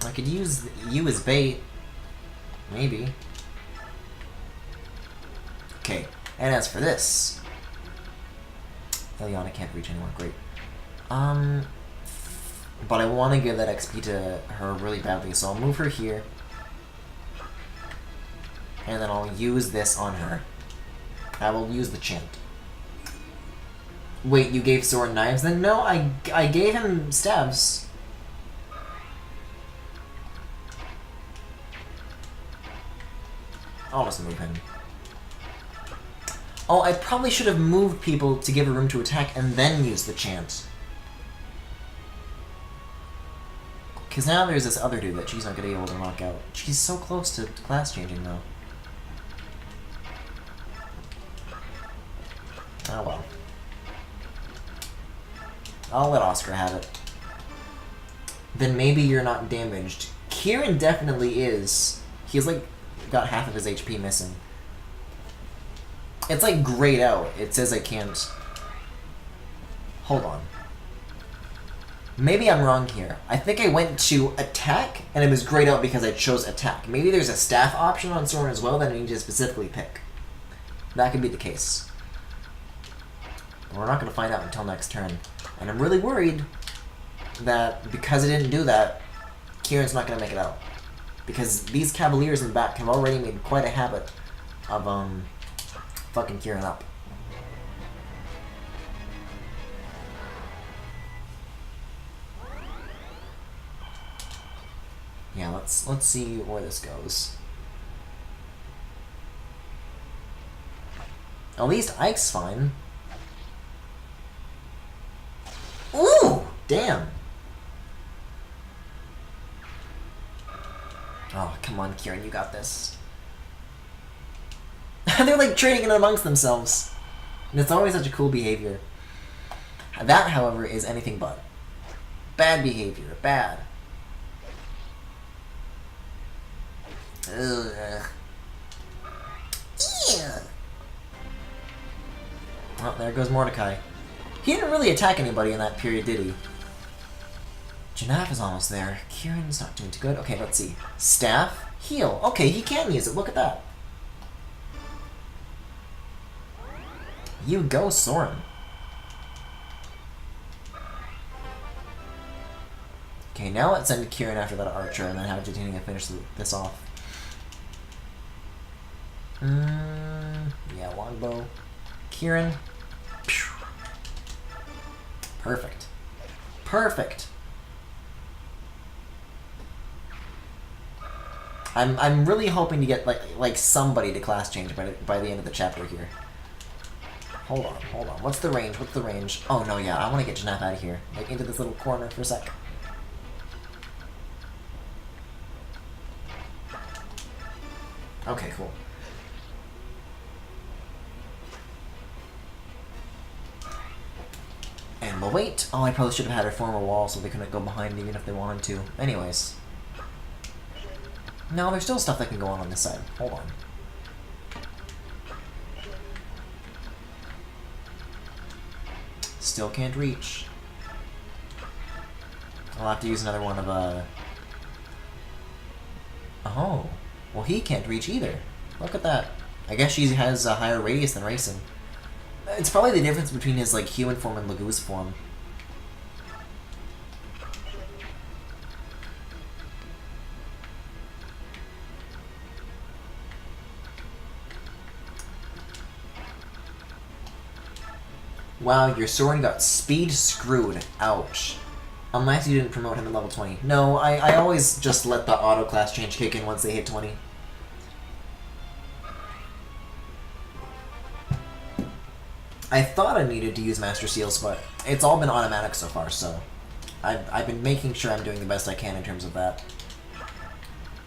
I could use you as bait. Maybe. Okay, and as for this... Ilyana can't reach anymore, great. But I want to give that XP to her really badly, so I'll move her here. And then I'll use this on her. I will use the chant. Wait, you gave Soren knives then? No, I gave him stabs. I'll just move him. Oh, I probably should have moved people to give her room to attack and then use the chant. Because now there's this other dude that she's not going to be able to knock out. She's so close to class changing, though. Oh well. I'll let Oscar have it. Then maybe you're not damaged. Kieran definitely is. He's like got half of his HP missing. It's like grayed out. It says I can't... hold on. Maybe I'm wrong here. I think I went to attack, and it was grayed out because I chose attack. Maybe there's a staff option on Soren as well that I need to specifically pick. That could be the case. We're not going to find out until next turn. And I'm really worried that because I didn't do that, Kieran's not going to make it out. Because these Cavaliers in the back have already made quite a habit of, fucking Kieran up. Yeah, let's see where this goes. At least Ike's fine. Ooh! Damn! Oh, come on, Kieran, you got this. They're like trading it amongst themselves. And it's always such a cool behavior. That, however, is anything but. Bad behavior. Bad. Ugh. Ew. Well, there goes Mordecai. He didn't really attack anybody in that period, did he? Janaf is almost there. Kieran's not doing too good. Okay, let's see. Staff, heal. Okay, he can use it. Look at that. You go, Soren. Okay, now let's send Kieran after that archer and then have Titania finish this off. Yeah, longbow. Kieran. Perfect. Perfect. I'm really hoping to get like somebody to class change by the end of the chapter here. Hold on. What's the range? Oh no, yeah, I want to get Janaf out of here. Like into this little corner for a sec. Okay, cool. And we'll wait. Oh, I probably should have had her form a wall so they couldn't go behind even if they wanted to. Anyways. No, there's still stuff that can go on this side. Hold on. Still can't reach. I'll have to use another one of Oh. Well, he can't reach either. Look at that. I guess she has a higher radius than Racing. It's probably the difference between his like human form and Lagoo's form. Wow, your Soren got speed screwed. Ouch. Unless you didn't promote him to level 20. No, I always just let the auto class change kick in once they hit 20. I thought I needed to use Master Seals, but it's all been automatic so far, so I've been making sure I'm doing the best I can in terms of that.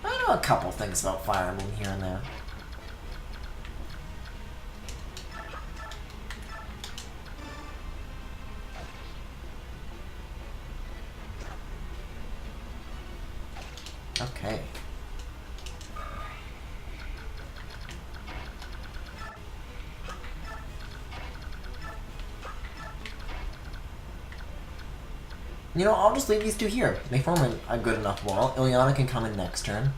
I know a couple things about Fire Emblem here and there. Okay. You know, I'll just leave these two here. They form a good enough wall. Ilyana can come in next turn.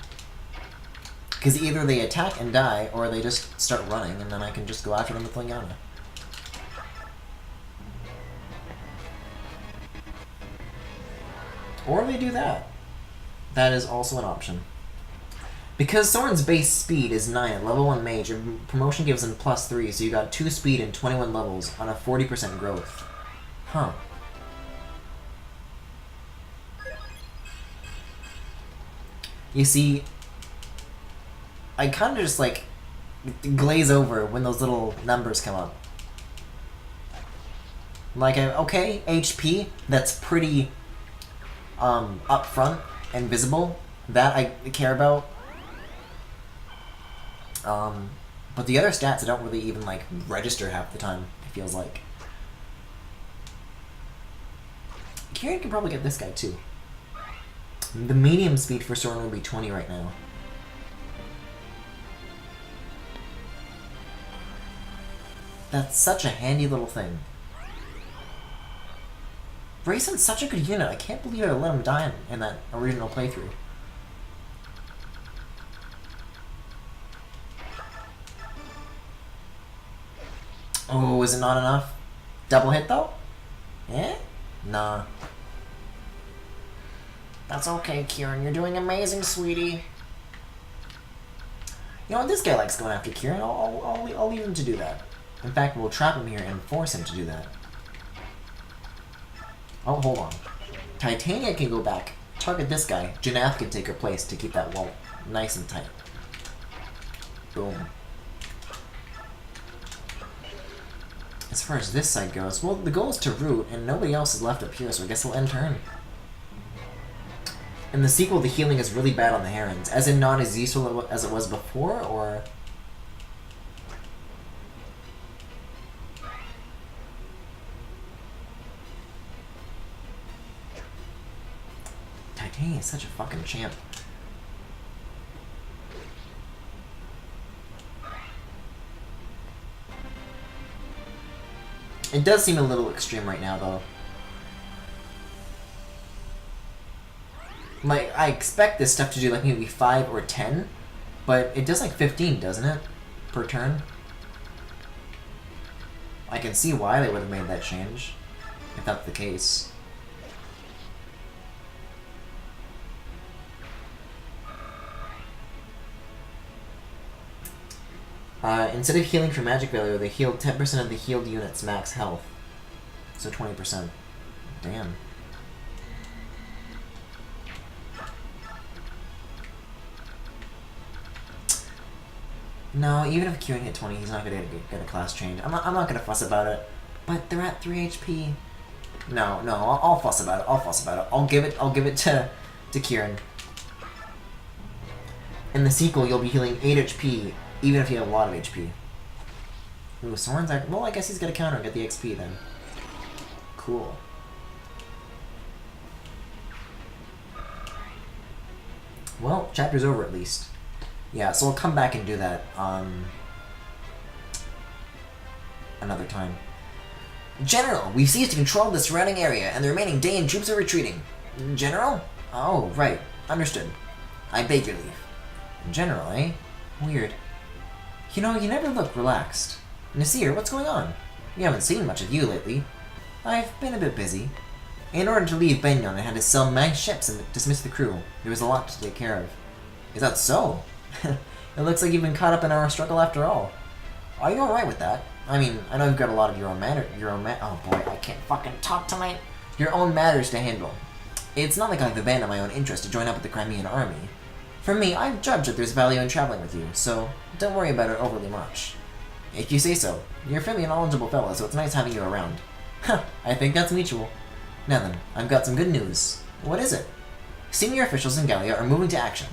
Because either they attack and die, or they just start running, and then I can just go after them with Ilyana. Or they do that. That is also an option. Because Soren's base speed is 9 at level 1 mage, your promotion gives him +3, so you got 2 speed and 21 levels on a 40% growth. Huh. You see, I kind of just like glaze over when those little numbers come up. Like, okay, HP, that's pretty upfront and visible. That I care about. But the other stats I don't really even like register half the time, it feels like. Kieran can probably get this guy too. The medium speed for Soren would be 20 right now. That's such a handy little thing. Rayson's such a good unit. I can't believe I let him die in that original playthrough. Oh, is it not enough? Double hit though? Eh? Nah. That's okay, Kieran. You're doing amazing, sweetie. You know what? This guy likes going after Kieran. I'll leave him to do that. In fact, we'll trap him here and force him to do that. Oh, hold on. Titania can go back, target this guy. Janaf can take her place to keep that wall nice and tight. Boom. As far as this side goes, well, the goal is to root, and nobody else is left up here, so I guess we'll end turn. In the sequel, the healing is really bad on the Herons, as in not as useful as it was before, or... Titania is such a fucking champ. It does seem a little extreme right now, though. Like, I expect this stuff to do like maybe 5 or 10, but it does like 15, doesn't it? Per turn? I can see why they would have made that change, if that's the case. Instead of healing for magic value, they healed 10% of the healed unit's max health. So 20%. Damn. No, even if Kieran hit 20, he's not going to get a class change. I'm not going to fuss about it. But they're at 3 HP. No, I'll fuss about it. I'll give it to Kieran. In the sequel, you'll be healing 8 HP, even if you have a lot of HP. Ooh, Soren's like, well, I guess he's got to counter and get the XP then. Cool. Well, chapter's over at least. Yeah, so I'll come back and do that another time. General, we've seized control of the surrounding area, and the remaining Dayan troops are retreating. General? Oh, right. Understood. I beg your leave. General, eh? Weird. You know, you never look relaxed. Nasir, what's going on? We haven't seen much of you lately. I've been a bit busy. In order to leave Benyon, I had to sell my ships and dismiss the crew. There was a lot to take care of. Is that so? It looks like you've been caught up in our struggle after all. Are you alright with that? I mean, I know you've got a lot of your own oh boy, I can't fucking talk tonight. Your own matters to handle. It's not like I've abandoned my own interest to join up with the Crimean army. For me, I've judged that there's value in traveling with you, so don't worry about it overly much. If you say so. You're a fairly knowledgeable fellow, so it's nice having you around. Huh, I think that's mutual. Now then, I've got some good news. What is it? Senior officials in Gallia are moving to action.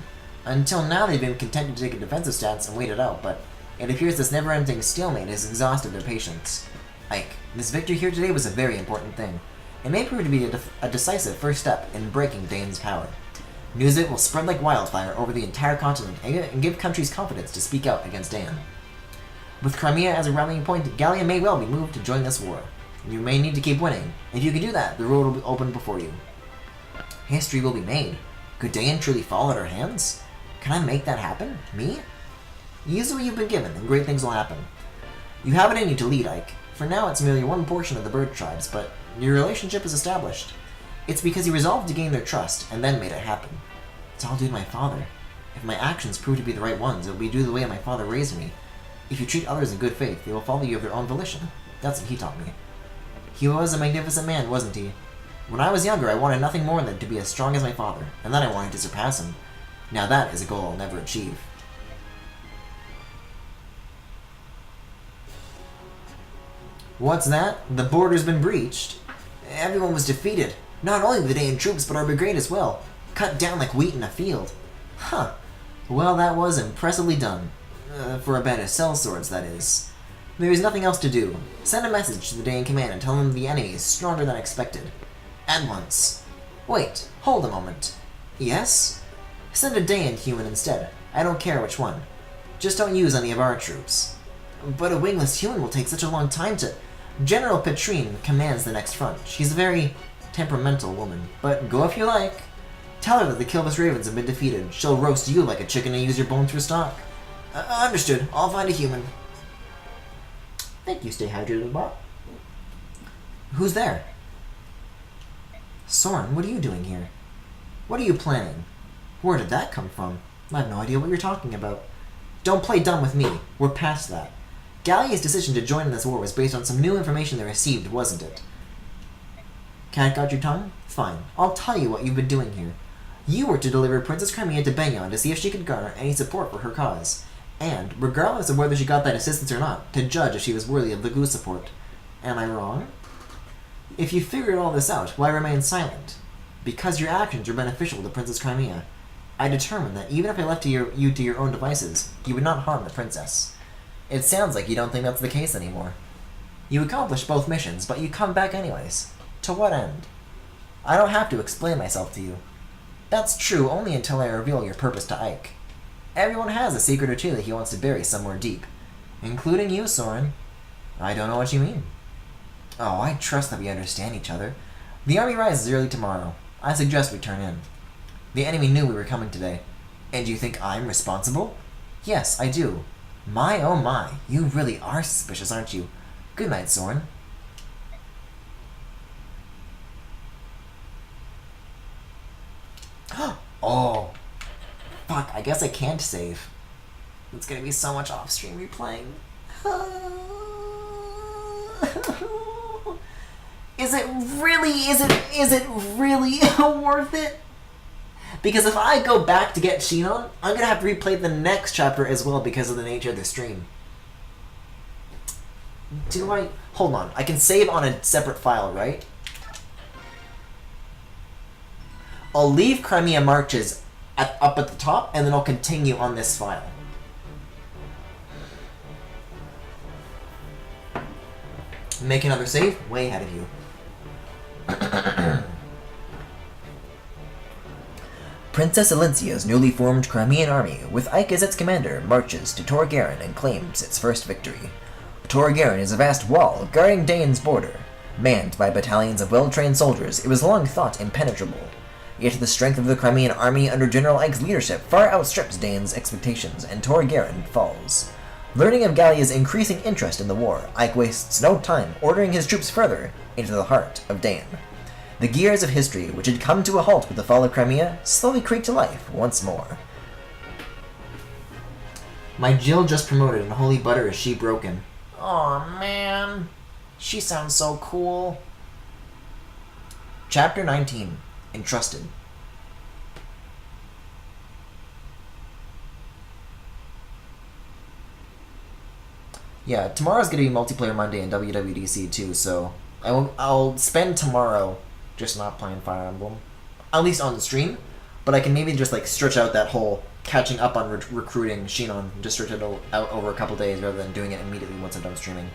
Until now, they've been content to take a defensive stance and wait it out, but it appears this never-ending stalemate has exhausted their patience. Ike, this victory here today was a very important thing. It may prove to be a decisive first step in breaking Dane's power. News of it will spread like wildfire over the entire continent and give countries confidence to speak out against Dane. With Crimea as a rallying point, Gallia may well be moved to join this war. You may need to keep winning. If you can do that, the road will be open before you. History will be made. Could Dane truly fall at our hands? Can I make that happen? Me? Use what you've been given, and great things will happen. You have it in you to lead, Ike. For now, it's merely one portion of the bird tribes, but your relationship is established. It's because you resolved to gain their trust, and then made it happen. It's all due to my father. If my actions prove to be the right ones, it will be due to the way my father raised me. If you treat others in good faith, they will follow you of their own volition. That's what he taught me. He was a magnificent man, wasn't he? When I was younger, I wanted nothing more than to be as strong as my father, and then I wanted to surpass him. Now that is a goal I'll never achieve. What's that? The border's been breached. Everyone was defeated. Not only the Dayan troops, but our brigade as well. Cut down like wheat in a field. Huh. Well, that was impressively done. For a band of sellswords, that is. There is nothing else to do. Send a message to the Dayan command and tell them the enemy is stronger than expected. At once. Wait, hold a moment. Yes? Send a Dayan human instead. I don't care which one. Just don't use any of our troops. But a wingless human will take such a long time to... General Petrine commands the next front. She's a very temperamental woman. But go if you like. Tell her that the Kilvis Ravens have been defeated. She'll roast you like a chicken and use your bones for stock. Understood. I'll find a human. Thank you, stay hydrated, Bob. Who's there? Soren, what are you doing here? What are you planning? Where did that come from? I have no idea what you're talking about. Don't play dumb with me. We're past that. Gallia's decision to join in this war was based on some new information they received, wasn't it? Can't got your tongue? Fine. I'll tell you what you've been doing here. You were to deliver Princess Crimea to Benyon to see if she could garner any support for her cause. And, regardless of whether she got that assistance or not, to judge if she was worthy of the Goo support. Am I wrong? If you figured all this out, why remain silent? Because your actions were beneficial to Princess Crimea. I determined that even if I left you to your own devices, you would not harm the princess. It sounds like you don't think that's the case anymore. You accomplished both missions, but you come back anyways. To what end? I don't have to explain myself to you. That's true only until I reveal your purpose to Ike. Everyone has a secret or two that he wants to bury somewhere deep. Including you, Soren. I don't know what you mean. Oh, I trust that we understand each other. The army rises early tomorrow. I suggest we turn in. The enemy knew we were coming today. And you think I'm responsible? Yes, I do. My oh my, you really are suspicious, aren't you? Good night, Soren. Oh. Fuck, I guess I can't save. It's gonna be so much off-stream replaying. Is it really worth it? Because if I go back to get Shinon, I'm gonna have to replay the next chapter as well because of the nature of the stream. Do I... Hold on, I can save on a separate file, right? I'll leave Crimea Marches up at the top, and then I'll continue on this file. Make another save, way ahead of you. Princess Elincia's newly formed Crimean army, with Ike as its commander, marches to Tor Garen and claims its first victory. Tor Garen is a vast wall guarding Dane's border. Manned by battalions of well-trained soldiers, it was long thought impenetrable. Yet the strength of the Crimean army under General Ike's leadership far outstrips Dane's expectations, and Tor Garen falls. Learning of Gallia's increasing interest in the war, Ike wastes no time ordering his troops further into the heart of Dane. The gears of history, which had come to a halt with the fall of Crimea, slowly creak to life once more. My Jill just promoted, and holy butter is she broken. Aw, man. She sounds so cool. Chapter 19. Entrusted. Yeah, tomorrow's gonna be multiplayer Monday in WWDC too, so I'll spend tomorrow just not playing Fire Emblem, at least on the stream. But I can maybe just like stretch out that whole catching up on recruiting Shinon, just stretch it out over a couple days rather than doing it immediately once I'm done streaming.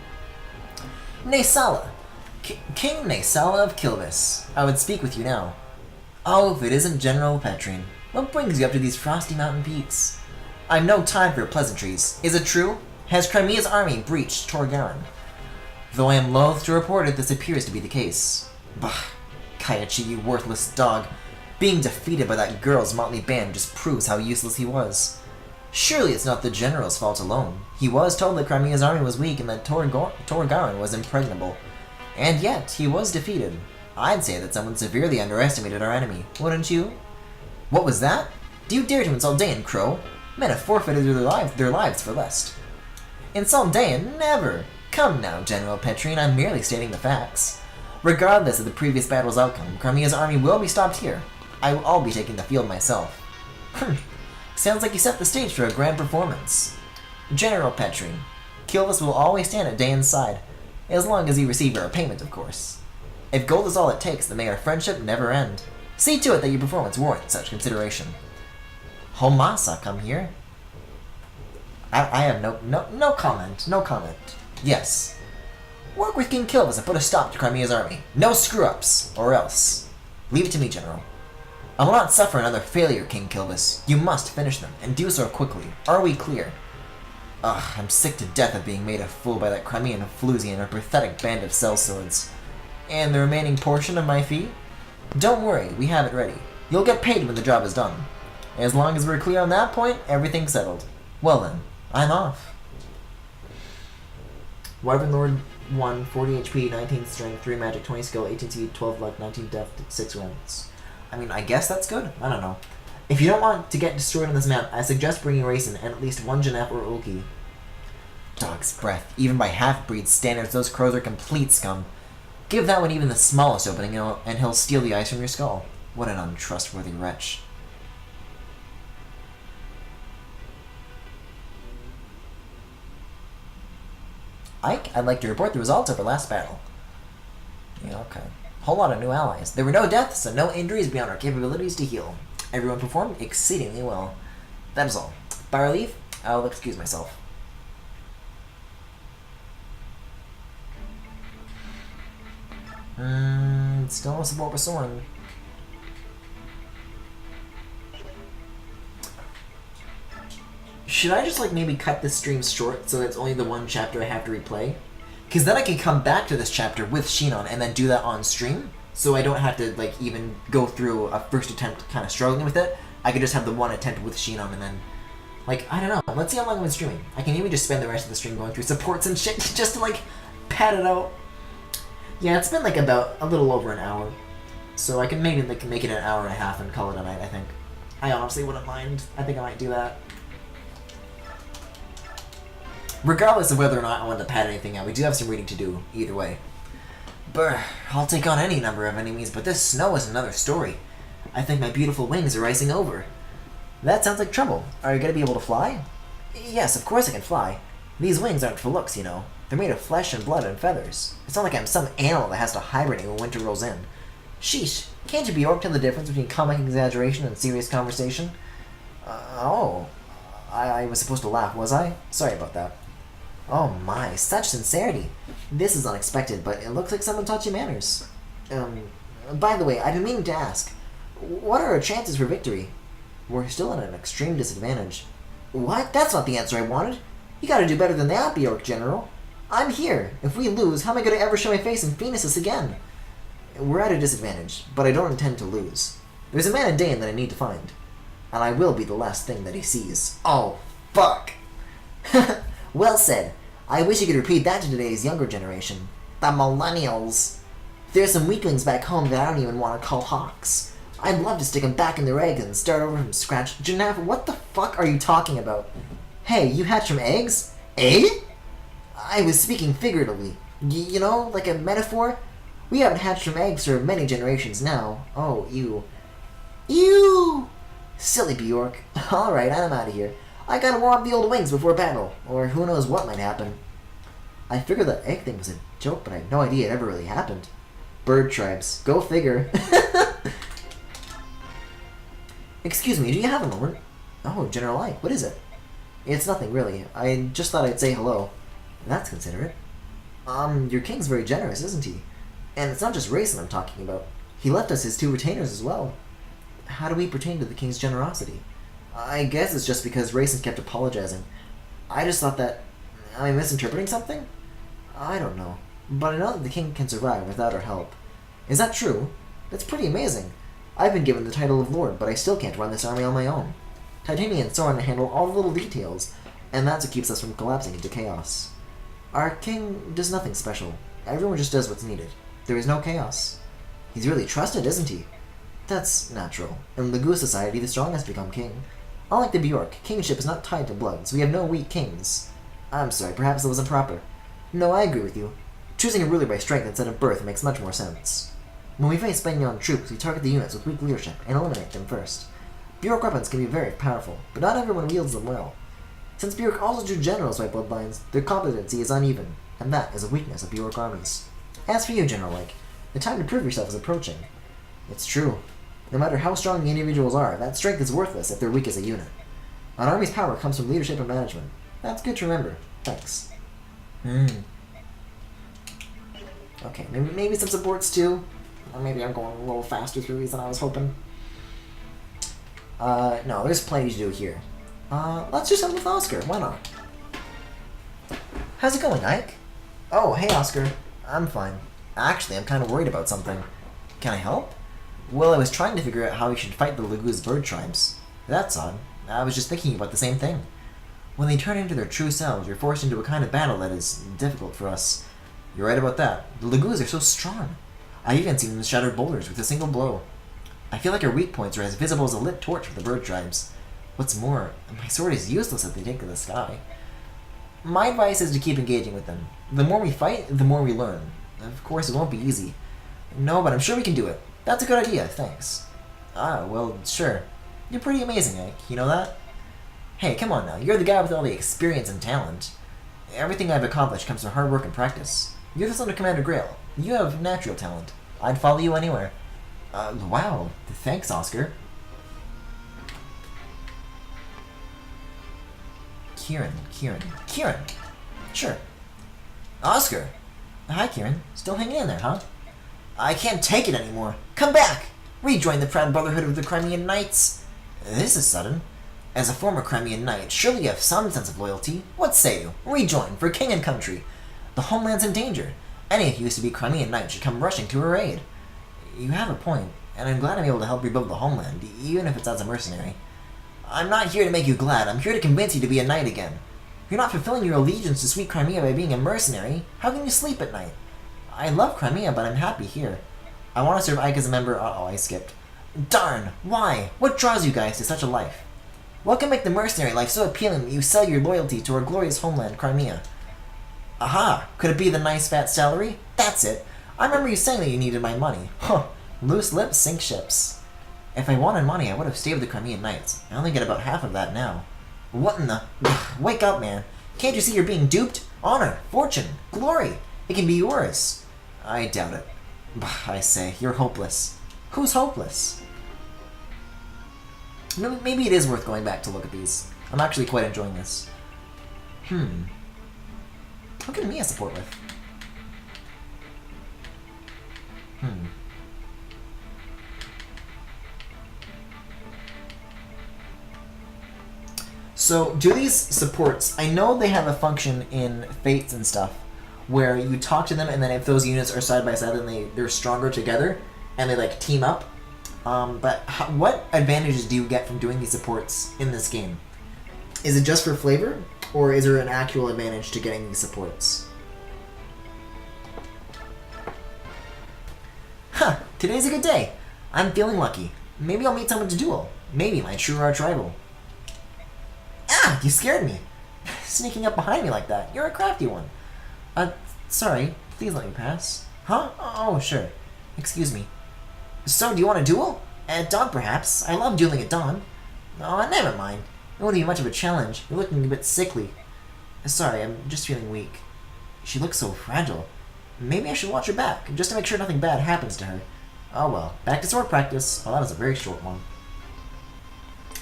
Naysala, King Naysala of Kilvis, I would speak with you now. Oh, if it isn't General Petrine, what brings you up to these frosty mountain peaks? I've no time for pleasantries. Is it true? Has Crimea's army breached Tor Garen? Though I am loath to report it, this appears to be the case. Bah, Kayachi, you worthless dog. Being defeated by that girl's motley band just proves how useless he was. Surely it's not the general's fault alone. He was told that Crimea's army was weak and that Tor Garen was impregnable. And yet, he was defeated. I'd say that someone severely underestimated our enemy, wouldn't you? What was that? Do you dare to insult Dain, Crow? Men have forfeited their lives for less. Insult Dain? Never! Come now, General Petrine, I'm merely stating the facts. Regardless of the previous battle's outcome, Crimea's army will be stopped here. I'll be taking the field myself. Sounds like you set the stage for a grand performance. General Petrine, Kilvis will always stand at Dain's side, as long as you receive our payment, of course. If gold is all it takes, then may our friendship never end. See to it that your performance warrants such consideration. Homasa, come here. I have no comment. No comment. Yes. Work with King Kilvis and put a stop to Crimea's army. No screw-ups, or else. Leave it to me, General. I will not suffer another failure, King Kilvis. You must finish them, and do so quickly. Are we clear? Ugh, I'm sick to death of being made a fool by that Crimean floozy and a pathetic band of sellswords. And the remaining portion of my fee? Don't worry, we have it ready. You'll get paid when the job is done. As long as we're clear on that point, everything's settled. Well then, I'm off. Wyvern Lord 1, 40 HP, 19 strength, 3 magic, 20 skill, 18 speed, 12 luck, 19 depth, 6 rounds. I mean, I guess that's good. I don't know. If you don't want to get destroyed on this map, I suggest bringing Raisin and at least one Janef or Ulki. Dog's breath. Even by half-breed standards, those crows are complete scum. Give that one even the smallest opening and he'll steal the ice from your skull. What an untrustworthy wretch. Ike, I'd like to report the results of our last battle. Yeah, okay. Whole lot of new allies. There were no deaths and no injuries beyond our capabilities to heal. Everyone performed exceedingly well. That is all. By our leave, I'll excuse myself. Still no support for Soren. Should I just like maybe cut this stream short so that it's only the one chapter I have to replay? Because then I can come back to this chapter with Shinon and then do that on stream, so I don't have to, like, even go through a first attempt kind of struggling with it. I could just have the one attempt with Shinon and then, like, I don't know. Let's see how long I've been streaming. I can even just spend the rest of the stream going through supports and shit just to, like, pad it out. Yeah, it's been, like, about a little over an hour. So I can maybe, like, make it an hour and a half and call it a night, I think. I honestly wouldn't mind. I think I might do that. Regardless of whether or not I want to pad anything out, we do have some reading to do, either way. Brr, I'll take on any number of enemies, but this snow is another story. I think my beautiful wings are icing over. That sounds like trouble. Are you going to be able to fly? Yes, of course I can fly. These wings aren't for looks, you know. They're made of flesh and blood and feathers. It's not like I'm some animal that has to hibernate when winter rolls in. Sheesh, can't you be orc tell the difference between comic exaggeration and serious conversation? I was supposed to laugh, was I? Sorry about that. Oh my, such sincerity. This is unexpected, but it looks like someone taught you manners. By the way, I've been meaning to ask, what are our chances for victory? We're still at an extreme disadvantage. What? That's not the answer I wanted. You gotta do better than that, Bjork General. I'm here. If we lose, how am I gonna ever show my face in Phoenixus again? We're at a disadvantage, but I don't intend to lose. There's a man in Dane that I need to find, and I will be the last thing that he sees. Oh, fuck! Well said. I wish you could repeat that to today's younger generation. The millennials. There's some weaklings back home that I don't even want to call hawks. I'd love to stick them back in their eggs and start over from scratch. Janaf, what the fuck are you talking about? Hey, you hatched from eggs? Egg? I was speaking figuratively. You know, like a metaphor? We haven't hatched from eggs for many generations now. Oh, you. You! Silly Bjork. Alright, I'm out of here. I gotta warm up the old wings before battle, or who knows what might happen. I figured that egg thing was a joke, but I had no idea it ever really happened. Bird tribes. Go figure. Excuse me, do you have a moment? Oh, General Ike, what is it? It's nothing, really. I just thought I'd say hello. That's considerate. Your king's very generous, isn't he? And it's not just Rayson I'm talking about. He left us his 2 retainers as well. How do we pertain to the king's generosity? I guess it's just because Rayson kept apologizing. I just thought that... Am I misinterpreting something? I don't know. But I know that the king can survive without our help. Is that true? That's pretty amazing. I've been given the title of Lord, but I still can't run this army on my own. Titania and Soren handle all the little details, and that's what keeps us from collapsing into chaos. Our king does nothing special. Everyone just does what's needed. There is no chaos. He's really trusted, isn't he? That's natural. In the Goose Society, the strongest become king. Unlike the Bjork, kingship is not tied to blood, so we have no weak kings. I'm sorry, perhaps that was improper. No, I agree with you. Choosing a ruler by strength instead of birth makes much more sense. When we face Benyon troops, we target the units with weak leadership and eliminate them first. Bjork weapons can be very powerful, but not everyone wields them well. Since Bjork also drew generals by bloodlines, their competency is uneven, and that is a weakness of Bjork armies. As for you, General Lake, the time to prove yourself is approaching. It's true. No matter how strong the individuals are, that strength is worthless if they're weak as a unit. An army's power comes from leadership and management. That's good to remember. Thanks. Okay, maybe some supports too. Or maybe I'm going a little faster through these than I was hoping. No, there's plenty to do here. Let's do something with Oscar. Why not? How's it going, Ike? Oh, hey, Oscar. I'm fine. Actually, I'm kind of worried about something. Can I help? Well, I was trying to figure out how we should fight the Laguz bird tribes. That's odd. I was just thinking about the same thing. When they turn into their true selves, you're forced into a kind of battle that is difficult for us. You're right about that. The Laguz are so strong. I've even seen them shatter boulders with a single blow. I feel like our weak points are as visible as a lit torch for the bird tribes. What's more, my sword is useless if they take to the sky. My advice is to keep engaging with them. The more we fight, the more we learn. Of course, it won't be easy. No, but I'm sure we can do it. That's a good idea, thanks. Well, sure. You're pretty amazing, Ike. You know that? Hey, come on now. You're the guy with all the experience and talent. Everything I've accomplished comes from hard work and practice. You're the son of Commander Grail. You have natural talent. I'd follow you anywhere. Wow. Thanks, Oscar. Kieran. Sure. Oscar. Hi, Kieran. Still hanging in there, huh? I can't take it anymore. Come back! Rejoin the proud brotherhood of the Crimean Knights. This is sudden. As a former Crimean Knight, surely you have some sense of loyalty. What say you? Rejoin for king and country. The homeland's in danger. Any who used to be Crimean knights should come rushing to her aid. You have a point, and I'm glad I'm able to help rebuild the homeland, even if it's as a mercenary. I'm not here to make you glad, I'm here to convince you to be a knight again. You're not fulfilling your allegiance to sweet Crimea by being a mercenary. How can you sleep at night? I love Crimea, but I'm happy here. I want to serve Ike as a member. Uh-oh, I skipped. Darn! Why? What draws you guys to such a life? What can make the mercenary life so appealing that you sell your loyalty to our glorious homeland, Crimea? Aha! Could it be the nice fat salary? That's it! I remember you saying that you needed my money. Huh. Loose lips sink ships. If I wanted money, I would have stayed with the Crimean Knights. I only get about half of that now. What in the... Wake up, man. Can't you see you're being duped? Honor, fortune, glory. It can be yours. I doubt it. I say, you're hopeless. Who's hopeless? Maybe it is worth going back to look at these. I'm actually quite enjoying this. What can Mia support with? So, do these supports... I know they have a function in Fates and stuff, where you talk to them, and then if those units are side by side, then they're stronger together, and they, like, team up. But what advantages do you get from doing these supports in this game? Is it just for flavor, or is there an actual advantage to getting these supports? Huh, today's a good day. I'm feeling lucky. Maybe I'll meet someone to duel. Maybe my true arch rival. Ah, you scared me. Sneaking up behind me like that. You're a crafty one. Sorry. Please let me pass. Huh? Oh, sure. Excuse me. So, do you want a duel? At dawn, perhaps. I love dueling at dawn. Oh, never mind. It wouldn't be much of a challenge. You're looking a bit sickly. Sorry, I'm just feeling weak. She looks so fragile. Maybe I should watch her back, just to make sure nothing bad happens to her. Oh well. Back to sword practice. Well, that was a very short one.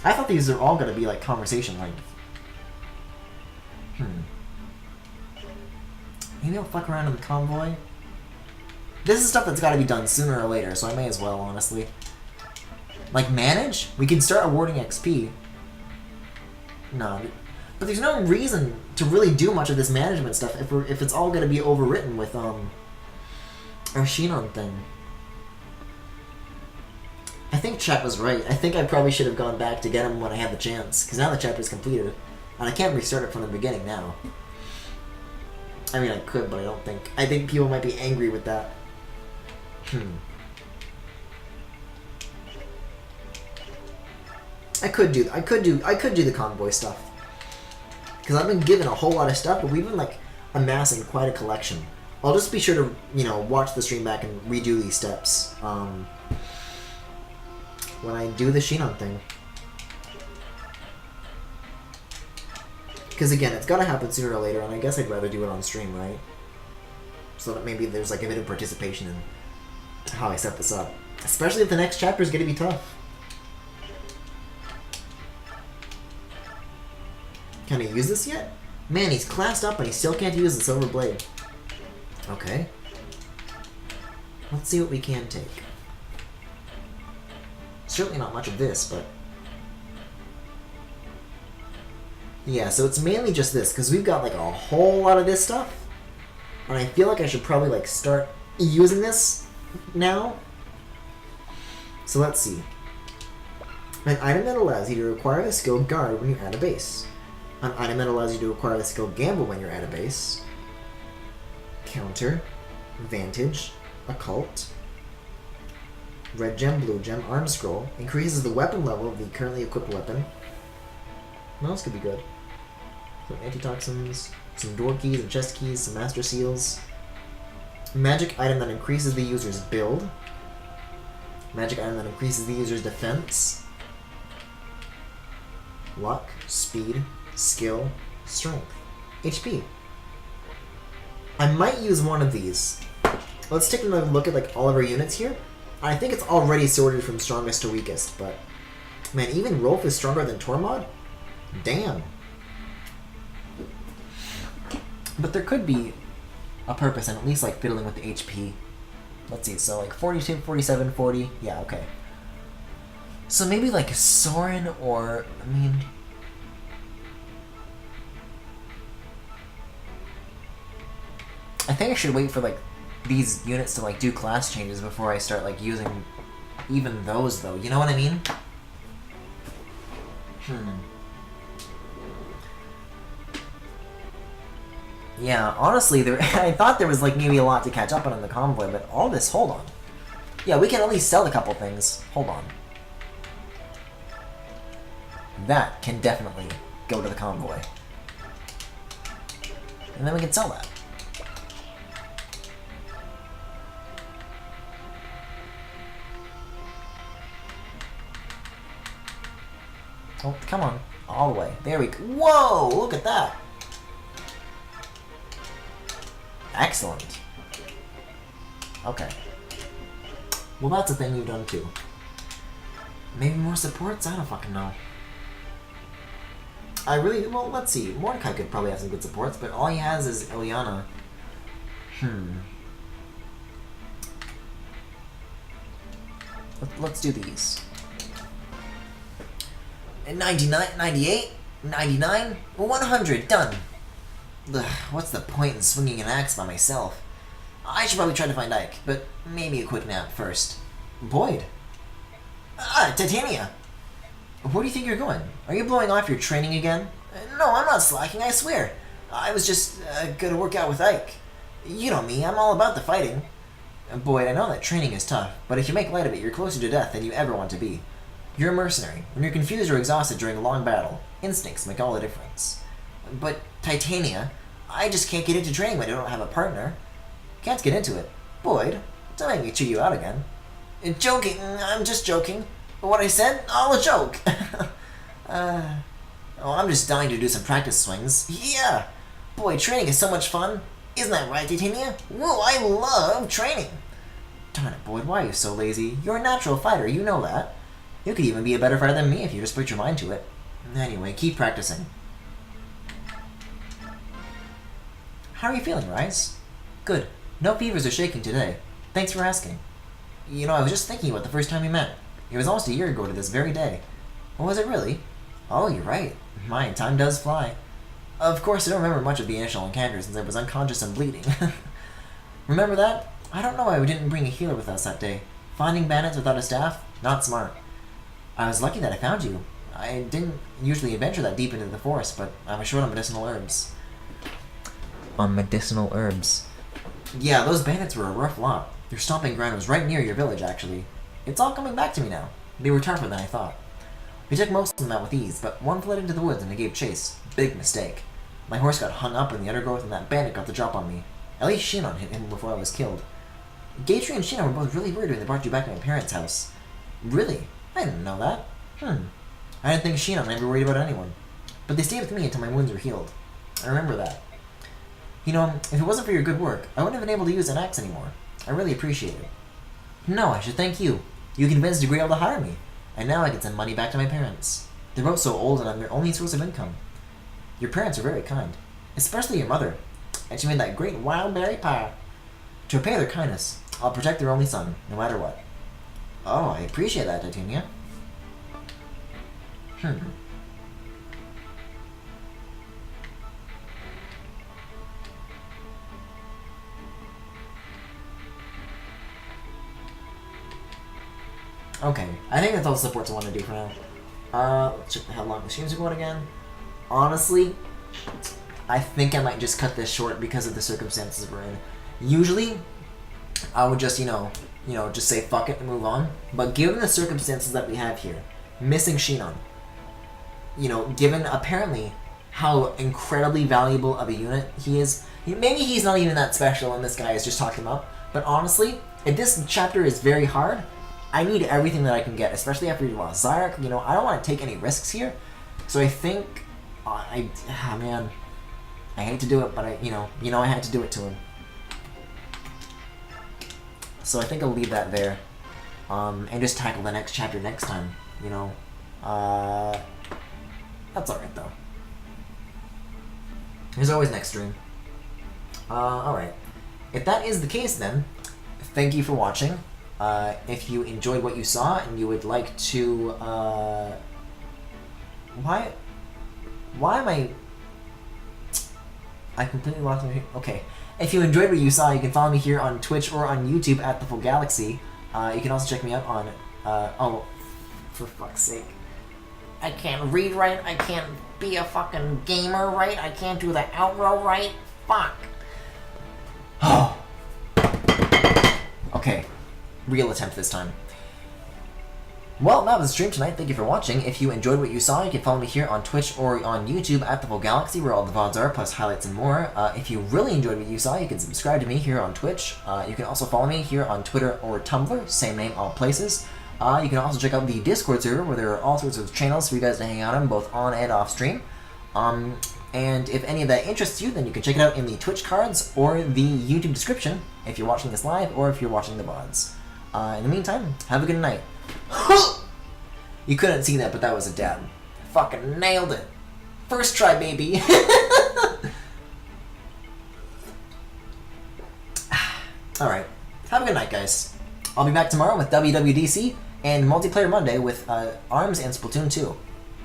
I thought these are all going to be like conversation length. Maybe I'll fuck around in the convoy. This is stuff that's got to be done sooner or later, so I may as well, honestly. Like, manage? We can start awarding XP. No. But there's no reason to really do much of this management stuff if it's all going to be overwritten with, our Shinon thing. I think chat was right. I think I probably should have gone back to get him when I had the chance, because now the chapter's completed, and I can't restart it from the beginning now. I mean, I could, but I don't think. I think people might be angry with that. I could do the convoy stuff, because I've been given a whole lot of stuff, but we've been like amassing quite a collection. I'll just be sure to watch the stream back and redo these steps when I do the Shinon thing. Because again, it's gotta happen sooner or later, and I guess I'd rather do it on stream, right? So that maybe there's like a bit of participation in how I set this up. Especially if the next chapter is gonna be tough. Can I use this yet? Man, he's classed up and he still can't use the silver blade. Okay. Let's see what we can take. Certainly not much of this, but... yeah, so it's mainly just this, because we've got like a whole lot of this stuff. And I feel like I should probably like start using this now. So let's see. An item that allows you to acquire the skill Guard when you're at a base. An item that allows you to acquire the skill Gamble when you're at a base. Counter. Vantage. Occult. Red gem, blue gem, arm scroll. Increases the weapon level of the currently equipped weapon. What else could be good? Some antitoxins, some door keys and chest keys, some master seals. Magic item that increases the user's build. Magic item that increases the user's defense. Luck, speed, skill, strength, HP. I might use one of these. Let's take another look at like all of our units here. I think it's already sorted from strongest to weakest, but man, even Rolf is stronger than Tormod? Damn. But there could be a purpose in at least like fiddling with the HP. Let's see, so like 42, 47, 40. Yeah, okay. So maybe like Soren or, I mean... I think I should wait for, like, these units to, like, do class changes before I start, like, using even those, though. You know what I mean? Yeah, honestly, I thought there was, like, maybe a lot to catch up on in the convoy, but all this, hold on. Yeah, we can at least sell a couple things. Hold on. That can definitely go to the convoy. And then we can sell that. Oh, come on. All the way. There we go. Whoa! Look at that! Excellent. Okay. Well, that's a thing we've done too. Maybe more supports? I don't fucking know. Well, let's see. Mordecai could probably have some good supports, but all he has is Ilyana. Let's do these. 99, 98, 99, 100, done. Ugh, what's the point in swinging an axe by myself? I should probably try to find Ike, but maybe a quick nap first. Boyd. Ah, Titania. Where do you think you're going? Are you blowing off your training again? No, I'm not slacking, I swear. I was just gonna work out with Ike. You know me, I'm all about the fighting. Boyd, I know that training is tough, but if you make light of it, you're closer to death than you ever want to be. You're a mercenary. When you're confused or exhausted during a long battle, instincts make all the difference. But, Titania, I just can't get into training when I don't have a partner. Can't get into it. Boyd, don't make me chew you out again. Joking, I'm just joking. What I said, all a joke. I'm just dying to do some practice swings. Yeah! Boy, training is so much fun. Isn't that right, Titania? Whoa, I love training! Darn it, Boyd, why are you so lazy? You're a natural fighter, you know that. You could even be a better fighter than me if you just put your mind to it. Anyway, keep practicing. How are you feeling, Rise? Good. No fevers or shaking today. Thanks for asking. You know, I was just thinking about the first time we met. It was almost a year ago to this very day. Was it really? Oh, you're right. My, time does fly. Of course, I don't remember much of the initial encounter since I was unconscious and bleeding. Remember that? I don't know why we didn't bring a healer with us that day. Finding bandits without a staff? Not smart. I was lucky that I found you. I didn't usually venture that deep into the forest, but I was short on medicinal herbs. On medicinal herbs? Yeah, those bandits were a rough lot. Their stomping ground was right near your village, actually. It's all coming back to me now. They were tougher than I thought. We took most of them out with ease, but one fled into the woods and they gave chase. Big mistake. My horse got hung up in the undergrowth and that bandit got the drop on me. At least Shinon hit him before I was killed. Gatry and Shinon were both really weird when they brought you back to my parents' house. Really? I didn't know that. I didn't think Shinon ever worried about anyone. But they stayed with me until my wounds were healed. I remember that. You know, if it wasn't for your good work, I wouldn't have been able to use an axe anymore. I really appreciate it. No, I should thank you. You convinced Griel to hire me, and now I can send money back to my parents. They're both so old and I'm their only source of income. Your parents are very kind, especially your mother, and she made that great wild berry pie. To repay their kindness, I'll protect their only son, no matter what. Oh, I appreciate that, Titania. Okay, I think that's all the supports I want to do for now. Let's check how long the streams are going again. Honestly, I think I might just cut this short because of the circumstances we're in. Usually, I would just, just say fuck it and move on. But given the circumstances that we have here, missing Shinon, given apparently how incredibly valuable of a unit he is, maybe he's not even that special and this guy is just talking him up, but honestly, if this chapter is very hard, I need everything that I can get, especially after we lost Zyrak. I don't want to take any risks here. So I think, man, I hate to do it, but I had to do it to him. So I think I'll leave that there, and just tackle the next chapter next time. That's alright though. There's always next stream. Alright. If that is the case then, thank you for watching. If you enjoyed what you saw and you would like to, why am I... I completely lost my... Okay. If you enjoyed what you saw, you can follow me here on Twitch or on YouTube at The Full Galaxy. You can also check me out on... oh, for fuck's sake. I can't read right. I can't be a fucking gamer right. I can't do the outro right. Fuck. Oh. Okay. Real attempt this time. Well, that was the stream tonight. Thank you for watching. If you enjoyed what you saw, you can follow me here on Twitch or on YouTube at The Full Galaxy, where all the VODs are, plus highlights and more. If you really enjoyed what you saw, you can subscribe to me here on Twitch. You can also follow me here on Twitter or Tumblr, same name, all places. You can also check out the Discord server, where there are all sorts of channels for you guys to hang out on, both on and off stream. And if any of that interests you, then you can check it out in the Twitch cards or the YouTube description, if you're watching this live or if you're watching the VODs. In the meantime, have a good night. You couldn't see that, but that was a dab. Fucking nailed it. First try, baby. Alright. Have a good night, guys. I'll be back tomorrow with WWDC and Multiplayer Monday with ARMS and Splatoon 2.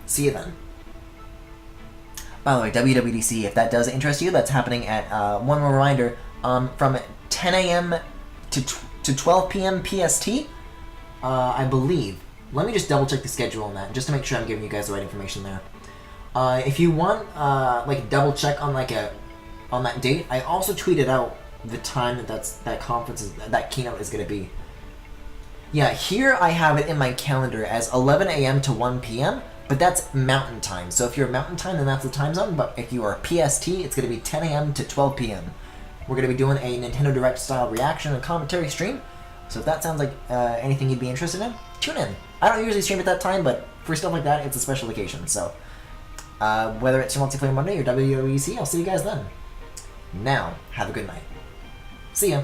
See you then. By the way, WWDC, if that does interest you, that's happening at, one more reminder, from 10 a.m. to 12 p.m. PST, I believe. Let me just double check the schedule on that, just to make sure I'm giving you guys the right information there. If you want, like, double check on, like, on that date, I also tweeted out the time that conference that keynote is going to be. Yeah, here I have it in my calendar as 11 a.m. to 1 p.m., but that's Mountain Time. So if you're Mountain Time, then that's the time zone, but if you are PST, it's going to be 10 a.m. to 12 p.m. We're going to be doing a Nintendo Direct style reaction and commentary stream, so if that sounds like anything you'd be interested in, tune in. I don't usually stream at that time, but for stuff like that, it's a special occasion, so whether it's Multiplayer Monday or WWEC, I'll see you guys then. Now, have a good night. See ya.